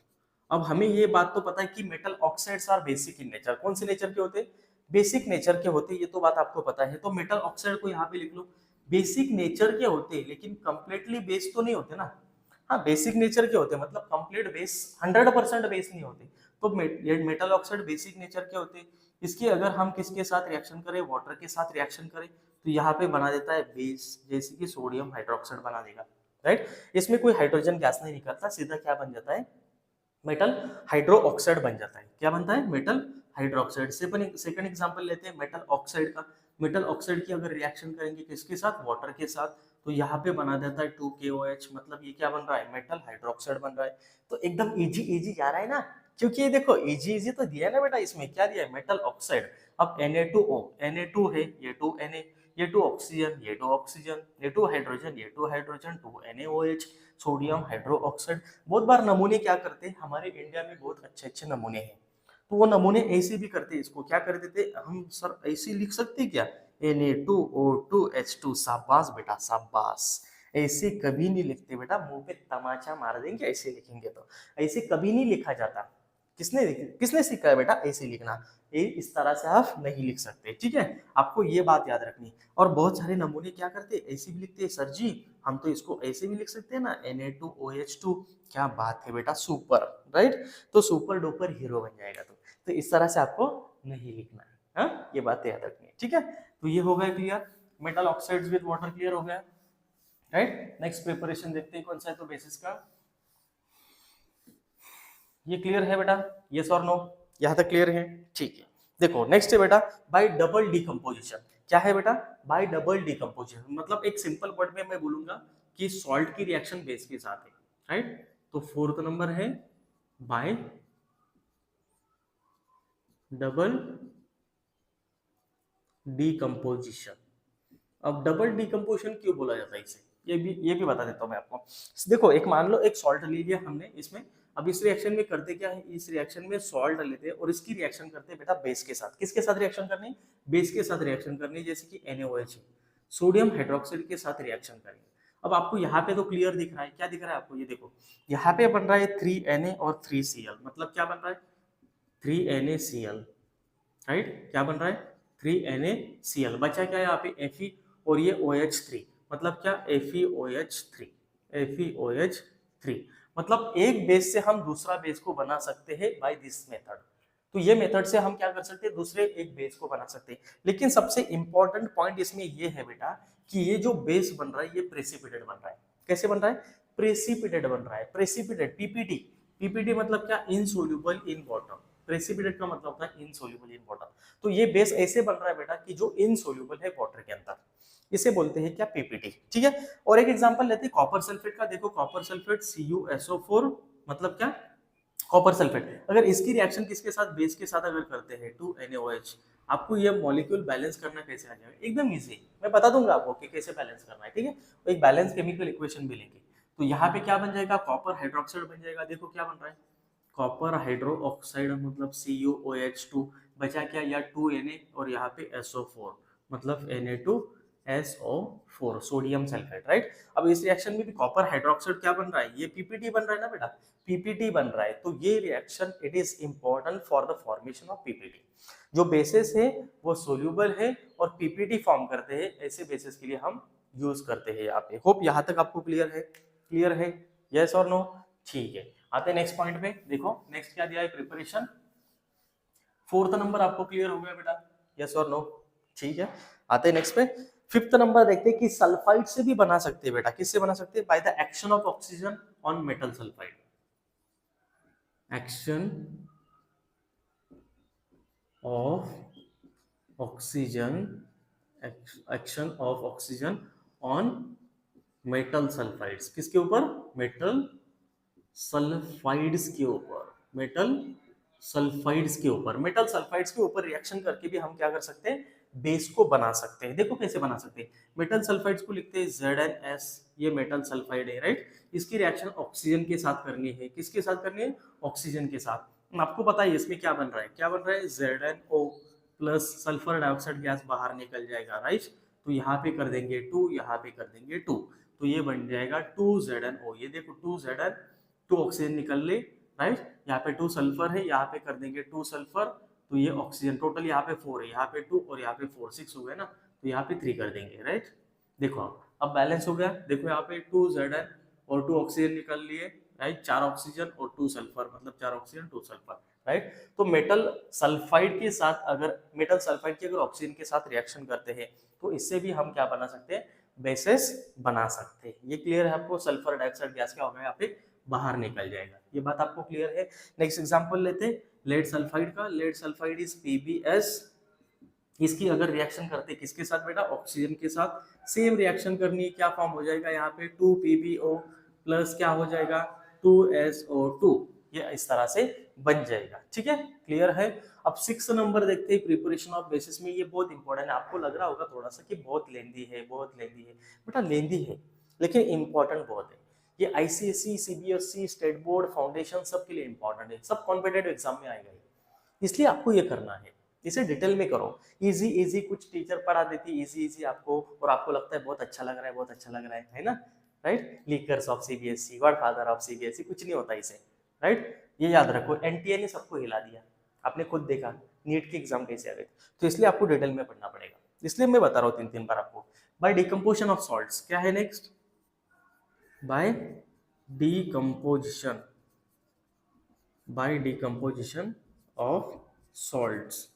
अब हमें ये बात तो पता है कि metal oxides are basic in nature. कौन से नेचर के होते हैं, बेसिक नेचर के होते हैं, ये तो बात आपको पता है। तो मेटल ऑक्साइड को यहाँ पे लिख लो, बेसिक नेचर के होते हैं, लेकिन कंप्लीटली बेस तो नहीं होते ना। हाँ, बेसिक नेचर के होते हैं, मतलब कंप्लीट बेस 100% बेस नहीं होते। तो मेटल ऑक्साइड बेसिक नेचर के होते हैं। इसके अगर हम किसके साथ रिएक्शन करें, वाटर के साथ रिएक्शन करें, तो यहाँ पे बना देता है बेस, जैसे कि सोडियम हाइड्रोक्साइड बना देगा, राइट। इसमें कोई हाइड्रोजन गैस नहीं निकलता, सीधा क्या बन जाता है, मेटल हाइड्रो ऑक्साइड बन जाता है। क्या बनता है, मेटल हाइड्रोक्साइड। सेकंड एग्जांपल लेते हैं मेटल ऑक्साइड का। मेटल ऑक्साइड की अगर रिएक्शन करेंगे किसके साथ, वाटर के साथ, तो यहाँ पे बना देता है 2KOH, मतलब ये क्या बन रहा है, मेटल हाइड्रोक्साइड बन रहा है। तो एकदम इजी इजी जा रहा है ना, क्योंकि ये देखो इजी इजी तो दिया है ना बेटा, इसमें क्या दिया है, मेटल ऑक्साइड। अब Na2O, Na2 है, ये 2Na, ये 2 ऑक्सीजन, ये 2 ऑक्सीजन, ये 2 हाइड्रोजन, ये 2 hydrogen, 2NaOH, sodium hydro oxide. बहुत बार नमूने क्या करते हैं, हमारे इंडिया में बहुत अच्छे अच्छे नमूने हैं, तो वो नमूने ऐसे भी करते हैं। इसको क्या कर देते, हम सर ऐसे लिख सकते क्या, Na2O2H2, शाबाश बेटा शाबाश। ऐसे कभी नहीं लिखते बेटा, मुंह पे तमाचा मार देंगे ऐसे लिखेंगे तो, ऐसे कभी नहीं लिखा जाता। किसने किसने सीखा है बेटा ऐसे लिखना, ये इस तरह से आप नहीं लिख सकते। ठीक है, आपको ये बात याद रखनी। और बहुत सारे नमूने क्या करते हैं, ऐसे भी लिखते हैं, सर जी हम तो इसको ऐसे भी लिख सकते हैं ना, Na2OH2। क्या बात है बेटा, सुपर, राइट। तो सुपर डुपर हीरो बन जाएगा। तो इस तरह से आपको नहीं लिखना है, हाँ? ये बातें याद रखनी है। ठीक है, तो ये हो गया clear, metal oxides with water clear हो गया, राइट। नेक्स्ट प्रिपरेशन देखते हैं कौन सा है, तो बेसिस का। ये क्लियर है बेटा, यस और नो, यहाँ तक क्लियर है, ठीक है। देखो नेक्स्ट है बेटा, बाय डबल डिकम्पोजिशन। क्या है बेटा, बाय डबल डिकम्पोजिशन, मतलब एक सिंपल वर्ड में मैं बोलूंगा कि सॉल्ट की रिएक्शन बेस के साथ है, राइट। तो फोर्थ नंबर है बाय डबल डिकम्पोजिशन। अब डबल डिकम्पोजिशन क्यों बोला जाता है इसे, ये भी बता देता हूँ मैं आपको। देखो एक मान लो एक सॉल्ट ले लिया हमने, इसमें अब इस रिएक्शन में करते क्या है, इस रिएक्शन में सॉल्ट लेते हैं और इसकी रिएक्शन करते हैं बेटा बेस के साथ। किसके साथ रिएक्शन करनी, बेस के साथ रिएक्शन करनी, जैसे कि NaOH सोडियम हाइड्रोक्साइड के साथ रिएक्शन करेंगे। अब आपको यहाँ पे तो क्लियर दिख रहा है, क्या दिख रहा है आपको, ये देखो यहाँ पे बन रहा है 3Na और 3Cl, मतलब क्या बन रहा है 3NaCl, राइट, क्या बन रहा है 3NaCl, बचा क्या है यहाँ पे Fe और ये OH3, मतलब क्या FeOH3, FeOH3, मतलब एक बेस से हम दूसरा बेस को बना सकते हैं बाय दिस मेथड। तो ये मेथड से हम क्या कर सकते हैं, दूसरे एक बेस को बना सकते हैं। लेकिन सबसे इंपॉर्टेंट पॉइंट इसमें ये है बेटा कि ये जो बेस बन रहा है ये प्रेसिपिटेट बन रहा है। कैसे बन रहा है, प्रेसिपिटेट बन रहा है, प्रेसिपिटेट, पीपीटी, पीपीटी मतलब क्या, इनसोल्यूबल इन वाटर, प्रेसिपिटेट का मतलब होता है इनसोल्यूबल इन वाटर। तो ये बेस ऐसे बन रहा है बेटा कि जो इनसोल्यूबल है वाटर के अंदर, इसे बोलते हैं क्या, पीपीटी, ठीक है। और एक एग्जांपल लेते हैं कॉपर सल्फेट का, देखो कॉपर सल्फेट CuSO4, मतलब क्या, कॉपर सल्फेट। अगर इसकी रिएक्शन किसके साथ, बेस के साथ अगर करते हैं 2NaOH, आपको ये मॉलिक्यूल बैलेंस करना कैसे आ जाएगा, एकदम इजी, मैं बता दूंगा आपको कि कैसे बैलेंस करना है, ठीक है। तो एक बैलेंस केमिकल इक्वेशन भी लेंगे, तो यहाँ पे क्या बन जाएगा, कॉपर हाइड्रोक्साइड बन जाएगा, देखो क्या बन रहा है, कॉपर हाइड्रो ऑक्साइड मतलब CuOH2, बचा क्या, या 2Na और यहाँ पे SO4, मतलब Na2SO4, सोडियम सल्फेट, राइट। अब इस रिएक्शन में भी कॉपर हाइड्रोक्साइड क्या बन रहा है, ये पीपीटी बन रहा है ना बेटा, पीपीटी बन रहा है। तो ये reaction it is important for the formation of PPT. जो बेसिस है वो सोल्यूबल है और पीपीटी फॉर्म करते हैं, ऐसे बेसिस के लिए हम यूज करते हैं यहाँ पे। होप यहाँ तक आपको क्लियर है, क्लियर है, यस और नो, ठीक है। आते हैं नेक्स्ट पॉइंट पे, देखो नेक्स्ट क्या दिया है, प्रिपरेशन, फोर्थ नंबर आपको क्लियर हो गया बेटा, यस और नो, ठीक है। आते हैं नेक्स्ट पे, फिफ्थ नंबर देखते हैं कि सल्फाइड से भी बना सकते हैं बेटा, किससे बना सकते हैं, bye the action of oxygen on metal sulphide, action of oxygen, action of oxygen on metal sulphides, किसके ऊपर, मेटल सल्फाइड्स के ऊपर, मेटल सल्फाइड्स के ऊपर, मेटल सल्फाइड्स के ऊपर रिएक्शन करके भी हम क्या कर सकते हैं, बेस को बना सकते हैं। देखो कैसे बना सकते हैं, मेटल सल्फाइड्स को लिखते हैं ZnS, ये मेटल सल्फाइड है, राइट। इसकी रिएक्शन ऑक्सीजन के साथ करनी है, किसके साथ करनी है, ऑक्सीजन के साथ। आपको पता है इसमें क्या बन रहा है, क्या बन रहा है, ZnO plus sulphur dioxide gas बाहर निकल जाएगा, राइट। तो यहाँ पे कर देंगे 2, यहाँ पे कर देंगे 2, तो ये बन जाएगा 2ZnO, ये देखो 2Zn, 2 ऑक्सीजन निकल ले, राइट। यहाँ पे 2 सल्फर है, यहाँ पे कर देंगे 2 सल्फर, तो ये ऑक्सीजन टोटल यहाँ पे 4 है, यहाँ पे 2 और यहाँ पे 4, 6 हो गए ना, तो यहाँ पे 3 कर देंगे, राइट। देखो अब बैलेंस हो गया, देखो यहाँ पे 2Zn और 2 ऑक्सीजन निकल लिए, राइट, 4 ऑक्सीजन और 2 सल्फर, मतलब 4 ऑक्सीजन 2 सल्फर, राइट। तो मेटल सल्फाइड के साथ, अगर मेटल सल्फाइड की अगर ऑक्सीजन के साथ रिएक्शन करते हैं तो इससे भी हम क्या बना सकते हैं, बेसिस बना सकते हैं। ये क्लियर है आपको, सल्फर डाइऑक्साइड गैस क्या होगा, यहाँ पे बाहर निकल जाएगा, ये बात आपको क्लियर है। नेक्स्ट एग्जांपल लेते हैं लेड सल्फाइड का, लेड सल्फाइड इज PbS, इसकी अगर रिएक्शन करते किसके साथ बेटा, ऑक्सीजन के साथ, सेम रिएक्शन करनी है, क्या फॉर्म हो जाएगा यहाँ पे 2PbO प्लस क्या हो जाएगा 2SO2, ये इस तरह से बन जाएगा, ठीक है, क्लियर है। अब 6 नंबर देखते हैं प्रिपरेशन ऑफ बेसिस में, ये बहुत इंपॉर्टेंट है। आपको लग रहा होगा थोड़ा सा कि बहुत लेंदी है, बहुत लेंदी है, बेटा लेंदी है लेकिन इंपॉर्टेंट बहुत है। ये ICSE, CBSE, state board, foundation सब के लिए इंपॉर्टेंट है, सब कॉम्पिटेटिव एग्जाम में आएगा, इसलिए आपको ये करना है, इसे डिटेल में करो। इजी इजी कुछ टीचर पढ़ा देती इजी इजी आपको, और आपको लगता है बहुत अच्छा लग रहा है, बहुत अच्छा लग रहा है ना, right. Liquors of CBSE, godfather of CBSE, कुछ नहीं होता इसे, राइट। ये याद रखो, NTA ने सबको हिला दिया, आपने खुद देखा नीट की एग्जाम कैसे आ गए, तो इसलिए आपको डिटेल में पढ़ना पड़ेगा, इसलिए मैं बता रहा हूँ 3-3 बार आपको। बाय डिकम्पोजिशन ऑफ सॉल्ट्स, क्या है next, by decomposition, by decomposition of salts,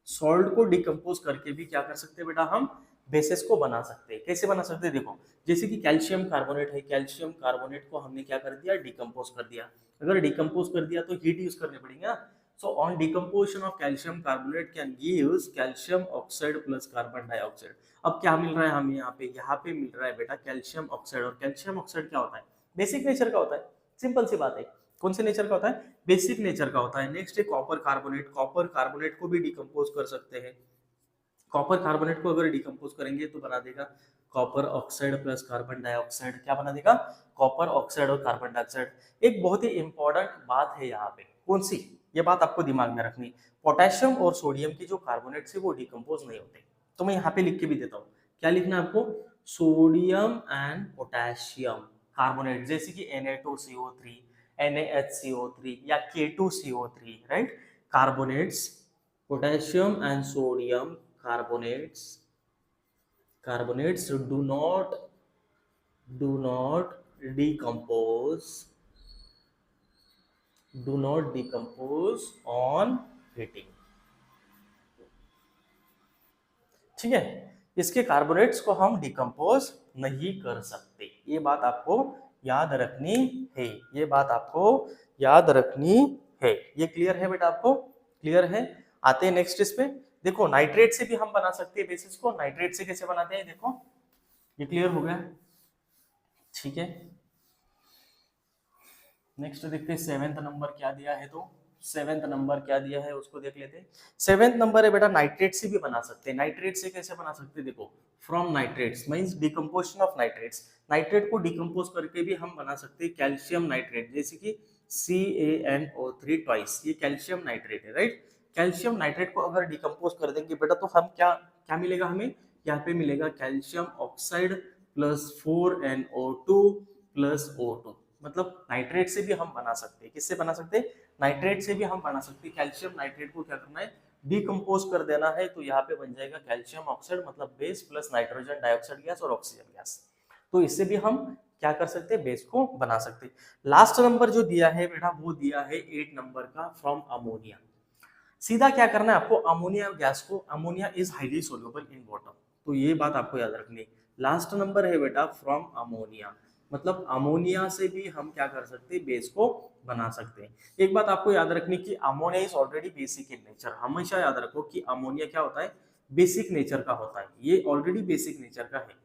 salt को डिकम्पोज करके भी क्या कर सकते हैं बेटा, हम बेसिस को बना सकते हैं। कैसे बना सकते हैं, देखो जैसे कि कैल्शियम कार्बोनेट है, कैल्शियम कार्बोनेट को हमने क्या कर दिया, डिकम्पोज कर दिया। अगर डिकम्पोज कर दिया तो हीट यूज करने पड़ेंगे ना, so on decomposition of calcium carbonate can gives calcium oxide plus carbon dioxide. अब क्या मिल रहा है हमें यहाँ पे मिल रहा है बेटा कैल्शियम ऑक्साइड, और कैल्शियम ऑक्साइड क्या होता है, बेसिक नेचर का होता है, सिंपल सी बात है। कौन से नेचर का होता है, बेसिक नेचर का होता है। नेक्स्ट है कॉपर कार्बोनेट, कॉपर कार्बोनेट को भी डिकम्पोज कर सकते हैं, कॉपर कार्बोनेट को अगर डिकम्पोज करेंगे तो बना देगा copper oxide plus carbon dioxide. क्या बना देगा? कॉपर ऑक्साइड और कार्बन डाइऑक्साइड। एक बहुत ही इंपॉर्टेंट बात है यहाँ पे, कौन सी? ये बात आपको दिमाग में रखनी, पोटेशियम और सोडियम की जो कार्बोनेट है वो डिकम्पोज नहीं होते। तो मैं यहाँ पे लिख के भी देता हूँ, क्या लिखना है आपको? सोडियम एंड पोटेशियम कार्बोनेट, जैसे कि Na2CO3, NaHCO3 या K2CO3, right? Carbonates, potassium and sodium carbonates do not decompose on heating। ठीक है, इसके कार्बोनेट्स को हम डिकम्पोज नहीं कर सकते। ये बात आपको याद रखनी है, ये बात आपको याद रखनी है। ये क्लियर है बेटा? आपको क्लियर है? आते हैं नेक्स्ट इस पे। देखो नाइट्रेट से भी हम बना सकते हैं बेसिस को। नाइट्रेट से कैसे बनाते हैं देखो, ये क्लियर हो गया? ठीक है, नेक्स्ट देखते हैं सेवेंथ नंबर क्या दिया है। तो सेवेंथ नंबर क्या दिया है उसको देख लेते हैं। सेवेंथ नंबर है बेटा, नाइट्रेट से भी बना सकते हैं। नाइट्रेट से कैसे बना सकते हैं देखो, from nitrates means decomposition of nitrates. Nitrate को डिकम्पोज करके भी हम बना सकते हैं कैल्शियम नाइट्रेट, जैसे कि CaNO3 ट्वाइस, ये कैल्शियम नाइट्रेट है, राइट? कैल्शियम नाइट्रेट को अगर डिकम्पोज कर देंगे बेटा तो हम क्या क्या मिलेगा हमें? यहाँ पे मिलेगा calcium oxide plus 4NO2 plus O2। मतलब नाइट्रेट से भी हम बना सकते हैं। किससे बना सकते हैं? नाइट्रेट से भी हम बना सकते हैं। कैल्शियम नाइट्रेट को क्या करना है? डिकम्पोज कर देना है, तो यहाँ पे बन जाएगा कैल्शियम ऑक्साइड मतलब base plus nitrogen dioxide gas और ऑक्सीजन गैस। तो इससे भी हम क्या कर सकते हैं? बेस को बना सकते हैं। लास्ट नंबर जो दिया है बेटा वो दिया है 8 नंबर का, फ्रॉम अमोनिया। सीधा क्या करना है आपको? अमोनिया गैस को, ammonia is highly soluble in water, तो ये बात आपको याद रखनी है। लास्ट नंबर है बेटा फ्रॉम अमोनिया, मतलब अमोनिया से भी हम क्या कर सकते हैं? बेस को बना सकते हैं। एक बात आपको याद रखनी कि ammonia is already basic in nature. हमेशा याद रखो कि अमोनिया क्या होता है? बेसिक नेचर का होता है। ये ऑलरेडी बेसिक नेचर का है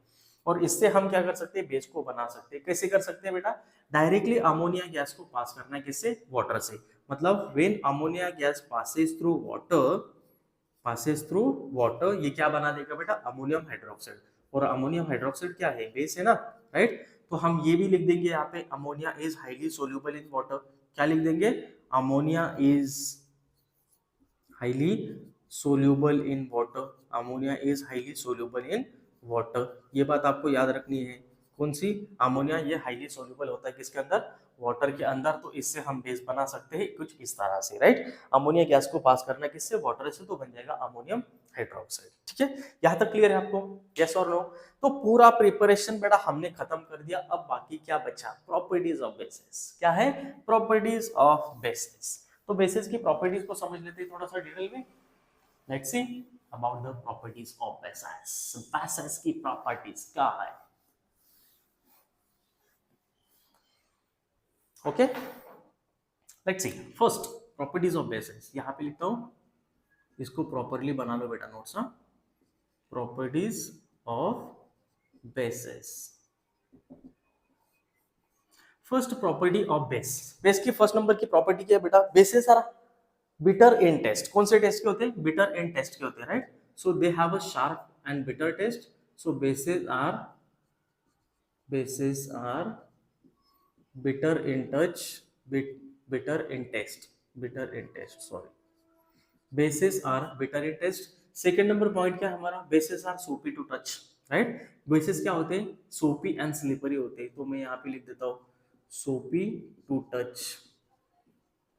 और इससे हम क्या कर सकते हैं? बेस को बना सकते हैं। कैसे कर सकते हैं बेटा? डायरेक्टली अमोनिया गैस को पास करना है, किससे? वाटर से। मतलब when ammonia gas passes through water, ये क्या बना देगा बेटा? Ammonium hydroxide. और अमोनियम हाइड्रोक्साइड क्या है? बेस है ना, राइट? तो हम ये भी लिख देंगे यहाँ पे, ammonia is highly soluble in water. क्या लिख देंगे? Ammonia is highly soluble in water. Ammonia is highly soluble in water. ये बात आपको याद रखनी है। कौन सी? अमोनिया ये हाईली सोल्यूबल होता है किसके अंदर? वाटर के अंदर। तो इससे हम बेस बना सकते हैं कुछ इस तरह से, राइट? अमोनिया गैस को पास करना किससे? वाटर से, तो बन जाएगा अमोनियम हाइड्रोक्साइड। ठीक है, यहाँ तक क्लियर है आपको? यस और नो? तो पूरा प्रिपरेशन बेटा हमने खत्म कर दिया। अब बाकी क्या बचा? Properties of basis. क्या है? Properties of basis. तो बेसिस की प्रॉपर्टीज को समझ लेते हैं थोड़ा सा डिटेल में। Let's see about the properties of basis. Basis की प्रॉपर्टीज क्या है? Okay, let's see first properties of basis. यहां पे लिखता हूं, इसको प्रॉपरली बना लो बेटा नोट्स ना। Properties of basis. First property of base. Base की फर्स्ट नंबर की प्रॉपर्टी क्या है बेटा? बेस है सारा बिटर इन टेस्ट। कौन से टेस्ट के होते हैं? बिटर इन टेस्ट के होते हैं, right? So they have a sharp and bitter taste. So bases are bitter in touch, bitter in taste, sorry, bases are bitter in taste। Second number point क्या है हमारा? Basis are soapy to touch, right? Basis क्या होते हैं? सोपी and slippery होते हैं। तो मैं यहाँ पे लिख देता हूँ सोपी टू टच।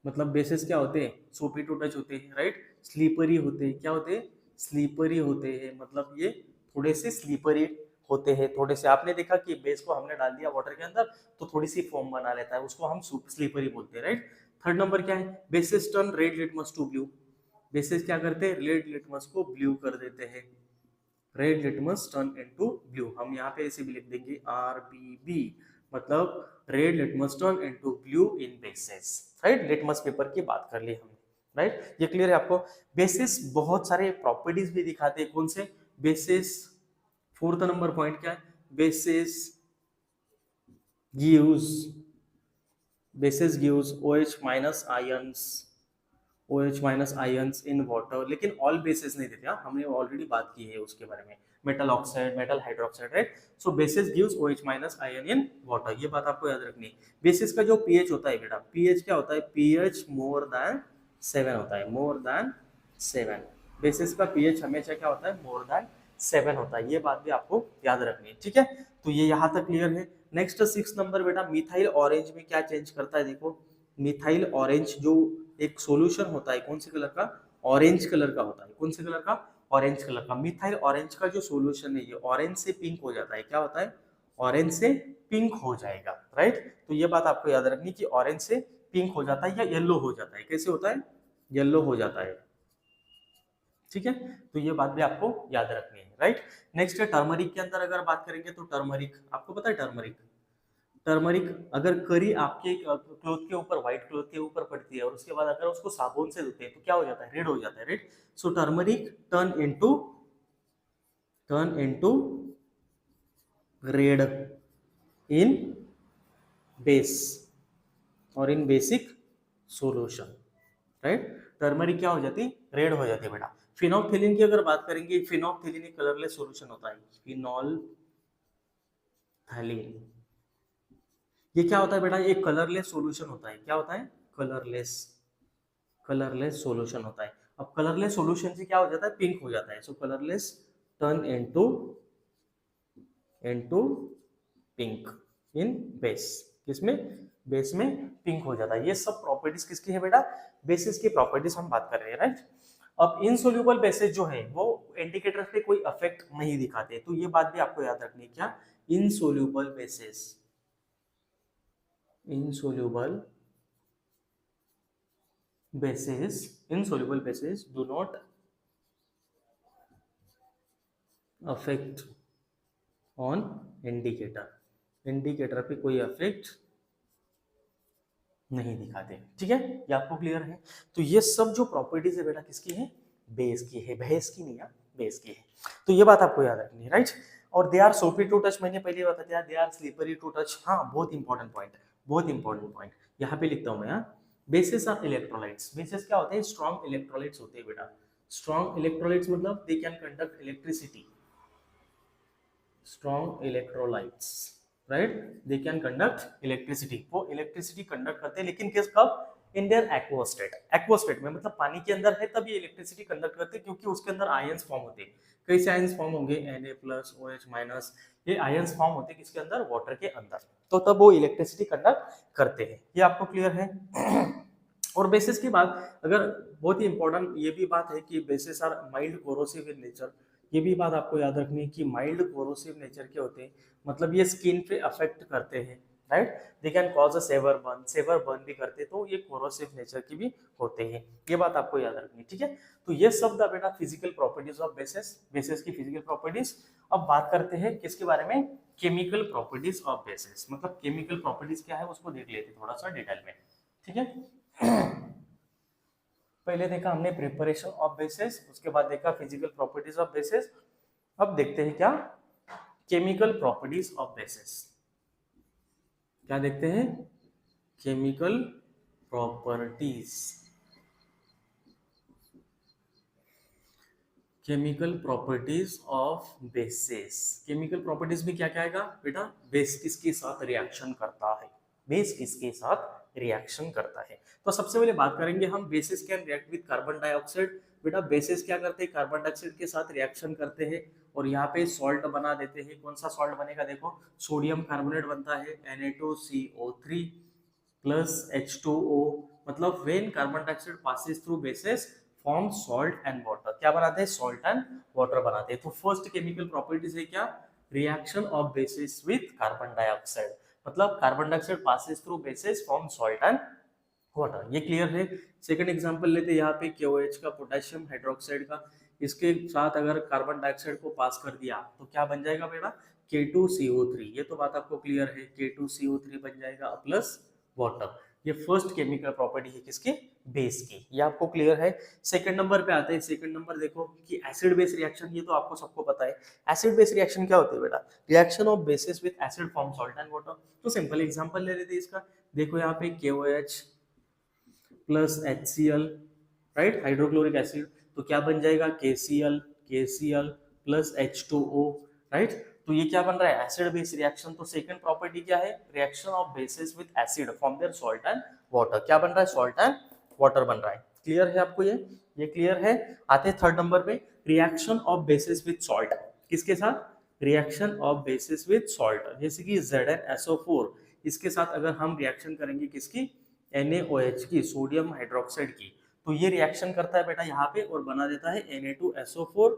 मतलब बेसिस क्या होते हैं? सोपी टू टच होते हैं, राइट? स्लीपरी होते हैं। क्या होते हैं? स्लीपरी होते हैं। मतलब ये थोड़े से स्लीपरी होते हैं। थोड़े से, आपने देखा कि बेस को हमने डाल दिया वाटर के अंदर तो थोड़ी सी फोम बना लेता है, उसको हम स्लीपरी बोलते हैं, राइट? थर्ड नंबर क्या है? Bases turn red litmus to blue. Bases क्या करते हैं? रेड लिटमस को ब्लू कर देते हैं। Red litmus turn into blue. हम यहाँ पे ऐसे भी लिख देंगे RBB, मतलब red litmus turn into blue in bases, right? Litmus paper की बात कर ली हमने, राइट? ये क्लियर है आपको? बेसिस बहुत सारे प्रॉपर्टीज भी दिखाते हैं। कौन से? बेसिस, फोर्थ नंबर पॉइंट क्या है? Basis gives OH minus ions OH minus ions in water, लेकिन ऑल बेसिस नहीं देते, हमने ऑलरेडी बात की है उसके बारे में, metal oxide, metal hydroxide, right. So basis gives OH minus ion in water, ये बात आपको याद रखनी है। बेसिस का जो पीएच होता है बेटा, पीएच क्या होता है, पीएच मोर देन 7 होता है, मोर देन 7। बेसिस का पीएच हमेशा क्या होता है, मोर देन 7 होता है, ये बात भी आपको याद रखनी है, ठीक है। तो ये यहाँ तक क्लियर है। नेक्स्ट 6 नंबर बेटा, मिथाइल ऑरेंज में क्या चेंज करता है, देखो मिथाइल ऑरेंज जो एक सॉल्यूशन होता है, कौन से कलर का, ऑरेंज कलर का होता है, कौन से कलर का, ऑरेंज कलर का। मिथाइल ऑरेंज का जो सॉल्यूशन है ये ऑरेंज से पिंक हो जाता है, क्या होता है, ऑरेंज से पिंक हो जाएगा, राइट। तो ये बात आपको याद रखनी कि ऑरेंज से पिंक हो जाता है या येलो हो जाता है, कैसे होता है, येलो हो जाता है, ठीक है। तो ये बात भी आपको याद रखनी है, राइट। नेक्स्ट है टर्मरिक के अंदर अगर बात करेंगे तो टर्मरिक आपको पता है, टर्मरिक, टर्मरिक अगर करी आपके क्लोथ के ऊपर, व्हाइट क्लोथ के ऊपर पड़ती है और उसके बाद अगर उसको साबुन से धोते हैं तो क्या हो जाता है, रेड हो जाता है, राइट। सो टर्मरिक टर्न इनटू रेड इन बेस और इन बेसिक सॉल्यूशन, राइट। टर्मरिक क्या हो जाती, रेड हो जाती है बेटा। फिनोल्फथालीन की अगर बात करेंगे, फिनोल्फथालीन एक कलरलेस सॉल्यूशन होता है, फिनोल्फथालीन, ये क्या होता है बेटा, ये कलरलेस सॉल्यूशन होता है, क्या होता है, कलरलेस, कलरलेस सॉल्यूशन होता है। अब कलरलेस सॉल्यूशन से क्या हो जाता है, पिंक हो जाता है। सो colourless turn into pink in base, किसमें, बेस में पिंक हो जाता है। ये सब प्रॉपर्टीज किसकी है बेटा, बेसिस की प्रॉपर्टीज हम बात कर रहे हैं, राइट। अब इनसोल्यूबल बेसिस जो है वो इंडिकेटर पे कोई इफेक्ट नहीं दिखाते, तो ये बात भी आपको याद रखनी है, क्या, insoluble basis, insoluble bases do not affect on indicator, indicator पे कोई इफेक्ट नहीं दिखाते, ठीक है, ये आपको क्लियर है। तो ये सब जो प्रॉपर्टीज है बेटा किसकी है, बेस की है, भैंस की नहीं है, बेस की है। तो ये बात आपको याद रखनी है, राइट। और they are soapy to touch, मैंने पहले बता दिया, they are slippery to touch, हाँ बहुत इंपॉर्टेंट पॉइंट, बहुत इंपॉर्टेंट पॉइंट, यहाँ पे लिखता हूँ मैं, यहाँ बेसिस आर इलेक्ट्रोलाइट्स, बेसिस क्या होते हैं, स्ट्रॉन्ग इलेक्ट्रोलाइट्स होते हैं बेटा। स्ट्रॉन्ग इलेक्ट्रोलाइट्स मतलब they can conduct electricity, strong electrolytes, right, they can conduct electricity, वो इलेक्ट्रिसिटी कंडक्ट करते हैं, लेकिन किस, कब, इन देयर एक्वास्टेट, एक्वास्टेट में मतलब पानी के अंदर है तब ये इलेक्ट्रिसिटी कंडक्ट करते हैं, क्योंकि उसके अंदर आयंस फॉर्म होते हैं। कैसे आयंस फॉर्म होंगे, Na+OH-, ये आयंस फॉर्म होते हैं किसके अंदर, वाटर के अंदर, तो तब वो इलेक्ट्रिसिटी कंडक्ट करते हैं, ये आपको क्लियर है। और बेसिस की बात अगर, बहुत ही इंपॉर्टेंट ये भी बात है कि bases are mild corrosive in nature, ये भी बात आपको याद रखनी है कि माइल्ड कोरोसिव नेचर के होते हैं, मतलब ये स्किन पे अफेक्ट करते हैं, right. They can cause a severe burn भी करते हैं, तो ये कोरोसिव नेचर की भी होते हैं, ये बात आपको याद रखनी है, ठीक है। तो ये सब था बेटा physical properties of basis, basis की फिजिकल प्रॉपर्टीज। अब बात करते हैं किसके बारे में, केमिकल प्रॉपर्टीज ऑफ बेसिस, मतलब केमिकल प्रॉपर्टीज क्या है उसको देख लेते हैं थोड़ा सा डिटेल में, ठीक है। पहले देखा हमने प्रिपरेशन ऑफ बेसिस, उसके बाद देखा फिजिकल प्रॉपर्टीज ऑफ बेसिस, अब देखते हैं क्या, केमिकल प्रॉपर्टीज ऑफ बेसिस, क्या देखते हैं, chemical properties, chemical properties of basis. Chemical properties में क्या क्या आएगा बेटा, बेस किसके साथ रिएक्शन करता है, बेस किसके साथ रिएक्शन करता है। तो सबसे पहले बात करेंगे हम, basis can react with carbon dioxide. बेटा बेसिस क्या करते हैं, कार्बन डाइऑक्साइड के साथ रिएक्शन करते हैं और यहाँ पे सॉल्ट बना देते हैं। कौन सा सॉल्ट बनेगा, देखो सोडियम कार्बोनेट बनता है, Na2CO3 प्लस H2O, मतलब when carbon dioxide passes through bases form salt and water, क्या बनाते हैं, सॉल्ट एंड वाटर बनाते हैं। तो फर्स्ट केमिकल प्रॉपर्टीज है क्या, reaction of bases with carbon dioxide, मतलब carbon dioxide passes through bases form salt and water, ये क्लियर है। सेकंड एग्जांपल लेते हैं यहाँ पे KOH का, पोटेशियम हाइड्रोक्साइड का, इसके साथ अगर कार्बन डाइऑक्साइड को पास कर दिया तो क्या बन जाएगा बेटा, K2CO3, ये तो बात आपको क्लियर है, K2CO3 बन जाएगा प्लस वाटर। ये फर्स्ट केमिकल प्रॉपर्टी है किसकी, बेस की, ये आपको क्लियर है। सेकंड नंबर पे आते हैं, सेकंड नंबर देखो कि एसिड बेस रिएक्शन, ये तो आपको सबको पता है। एसिड बेस रिएक्शन क्या होती है बेटा, reaction of bases with acid form salt and water. तो सिंपल एग्जांपल ले लेते हैं इसका, देखो यहाँ पे KOH plus HCl right, hydrochloric acid, तो क्या बन जाएगा KCl प्लस H2O, राइट। तो ये क्या बन रहा है, एसिड बेस रिएक्शन। तो सेकंड प्रॉपर्टी क्या है, reaction of bases with acid form their salt and water. क्या बन रहा है, सॉल्ट एंड वाटर बन रहा है। क्लियर है आपको ये क्लियर है। आते हैं थर्ड नंबर पे, reaction of bases with salt. किसके साथ, reaction of bases with salt, जैसे कि ZnSO4, इसके साथ अगर हम रिएक्शन करेंगे किसकी, NaOH की, सोडियम हाइड्रोक्साइड की, तो ये रिएक्शन करता है बेटा यहाँ पे और बना देता है Na2SO4,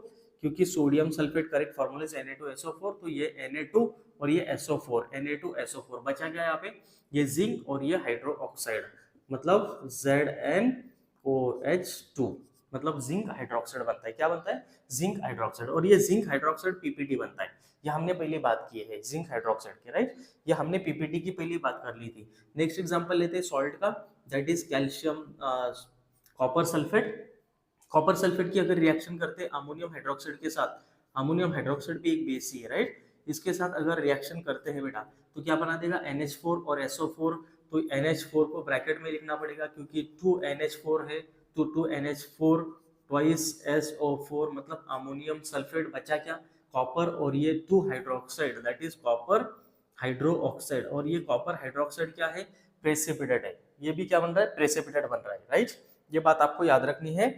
क्योंकि सोडियम सल्फेट करेक्ट फॉर्मूला से Na2SO4, तो ये Na2 और ये SO4, Na2SO4 बचा गया यहाँ पे, ये जिंक और ये हाइड्रो ऑक्साइड, मतलब ZnOH2, मतलब जिंक हाइड्रोक्साइड बनता है। क्या बनता है, जिंक हाइड्रोक्साइड। और ये जिंक हाइड्रोक्साइड पीपीटी बनता है। ये हमने पहले बात की है जिंक हाइड्रोक्साइड की, राइट। ये हमने पीपीटी की पहले बात कर ली थी। नेक्स्ट एग्जांपल लेते हैं सॉल्ट का, that is calcium copper sulphate. Copper sulphate की अगर रिएक्शन करते हैं अमोनियम हाइड्रोक्साइड के साथ, अमोनियम हाइड्रोक्साइड भी एक बेस ही है, राइट। इसके साथ अगर रिएक्शन करते हैं बेटा, तो क्या बना देगा, NH4 और SO4। तो NH4 को ब्रैकेट में लिखना पड़ेगा, क्योंकि 2NH4 है, तो 2NH4 ट्वाइस SO4, मतलब अमोनियम सल्फेट। बचा क्या, कॉपर और ये 2 hydroxide, that is copper hydro oxide. और ये कॉपर हाइड्रोक्साइड क्या है, प्रेसिपिटेट है। ये भी क्या बन रहा है, प्रेसिपिटेट बन रहा है, राइट। ये बात आपको याद रखनी है,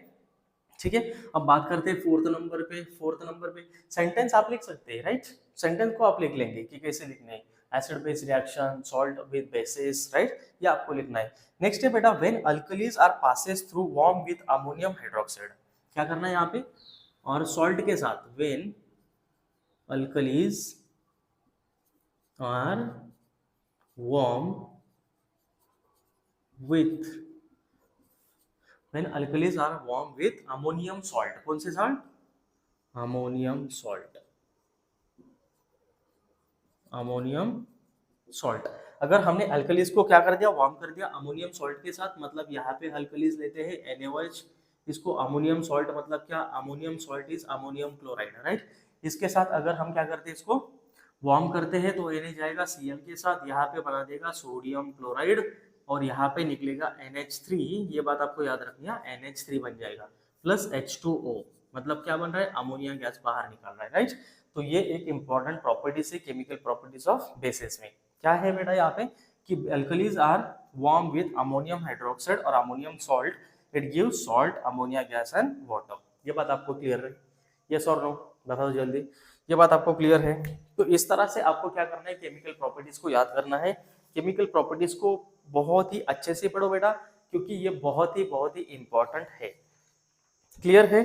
ठीक है। अब बात करते हैं फोर्थ नंबर पे। फोर्थ नंबर पे सेंटेंस आप लिख सकते हैं, राइट। सेंटेंस को आप लिख लेंगे कि कैसे लिखने हैं, acid base reaction, salt with bases, right, ये आपको लिखना है। नेक्स्ट है बेटा, when alkalis are passes through warm with ammonium hydroxide. क्या करना है यहाँ पे, और सॉल्ट के साथ, when alkalis are warm with, when alkalis are warm with ammonium salt. कौन से salt, ammonium salt, ammonium salt. अगर हमने अल्कलीज को क्या कर दिया, वार्म कर दिया अमोनियम सॉल्ट के साथ, मतलब यहाँ पे अल्कलीज लेते हैं NaOH, इसको अमोनियम सॉल्ट, मतलब क्या, ammonium salt is ammonium chloride, right. इसके साथ अगर हम क्या करते हैं, इसको वार्म करते हैं, तो Na जाएगा Cl के साथ, यहाँ पे बना देगा सोडियम क्लोराइड, और यहाँ पे निकलेगा NH3। ये बात आपको याद रखनी है, NH3 बन जाएगा, प्लस H2O, मतलब क्या बन रहा है, अमोनिया गैस बाहर निकल रहा है, राइट। तो ये एक इंपॉर्टेंट प्रॉपर्टीज है केमिकल प्रॉपर्टीज ऑफ बेसिस में। क्या है बेटा यहाँ पे, कि alkalis are warm with ammonium hydroxide और ammonium salt, it gives salt, ammonia gas and water. ये बात आपको क्लियर है, यस और नो, बताओ जल्दी। ये बात आपको क्लियर है। तो इस तरह से आपको क्या करना है, केमिकल प्रॉपर्टीज को याद करना है। केमिकल प्रॉपर्टीज को बहुत ही अच्छे से पढ़ो बेटा, क्योंकि ये बहुत ही इंपॉर्टेंट है। क्लियर है,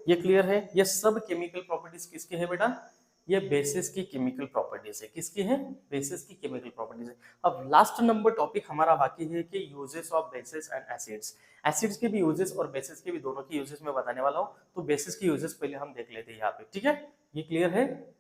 ये क्लियर है। ये सब केमिकल प्रॉपर्टीज किसके है बेटा, ये बेसिस की केमिकल प्रॉपर्टीज है। किसकी है, बेसिस की केमिकल प्रॉपर्टीज है। अब लास्ट नंबर टॉपिक हमारा बाकी है कि uses of basis and acids. Acids के भी यूजेस और बेसिस के भी, दोनों के यूजेस मैं बताने वाला हूँ। तो बेसिस के यूजेस पहले हम देख लेते हैं यहाँ पे, ठीक है, ये क्लियर है।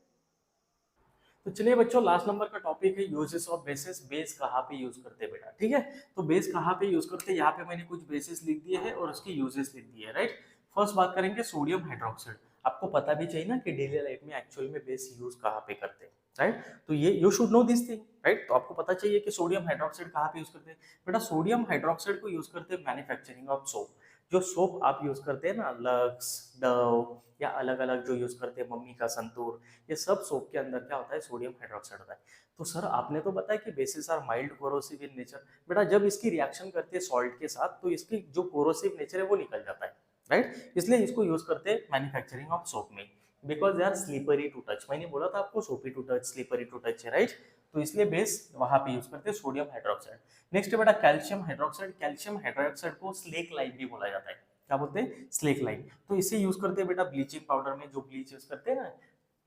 तो चलिए बच्चों, लास्ट नंबर का टॉपिक है यूजेस ऑफ बेसिस। बेस कहाँ पे यूज करते हैं बेटा, ठीक है। तो बेस कहाँ पे यूज करते हैं, यहाँ पे मैंने कुछ बेसिस लिख दिए हैं और उसके यूजेस लिख दिए हैं, राइट। फर्स्ट बात करेंगे सोडियम हाइड्रोक्साइड। आपको पता भी चाहिए ना कि डेली लाइफ में एक्चुअल में बेस यूज कहाँ पे करते हैं, राइट। तो ये you should know this thing, right. तो आपको पता चाहिए कि सोडियम हाइड्रोक्साइड कहाँ पे यूज करते हैं। बेटा सोडियम हाइड्रोक्साइड को यूज करते हैं मैन्युफैक्चरिंग ऑफ सोप। जो सोप आप यूज करते हैं ना, लक्स, डव, या अलग अलग जो यूज करते हैं, मम्मी का संतूर, ये सब सोप के अंदर क्या होता है, सोडियम हाइड्रोक्साइड होता है। तो सर आपने तो बताया कि bases are mild corrosive in nature. बेटा जब इसकी रिएक्शन करती है सॉल्ट के साथ, तो इसकी जो कोरोसिव नेचर है वो निकल जाता है, राइट। इसलिए इसको यूज करते हैं मैन्युफैक्चरिंग ऑफ सोप में, because they are slippery to touch. मैंने बोला था आपको, soapy to touch, slippery to touch है, राइट। तो इसलिए बेस वहां पे यूज करते हैं सोडियम हाइड्रोक्साइड। नेक्स्ट बेटा कैल्शियम हाइड्रोक्साइड। कैल्शियम हाइड्रोक्साइड को स्लेक लाइम भी बोला जाता है। क्या बोलते हैं, स्लेक लाइम। तो इसे यूज करते हैं बेटा ब्लीचिंग पाउडर में। जो ब्लीच यूज करते हैं ना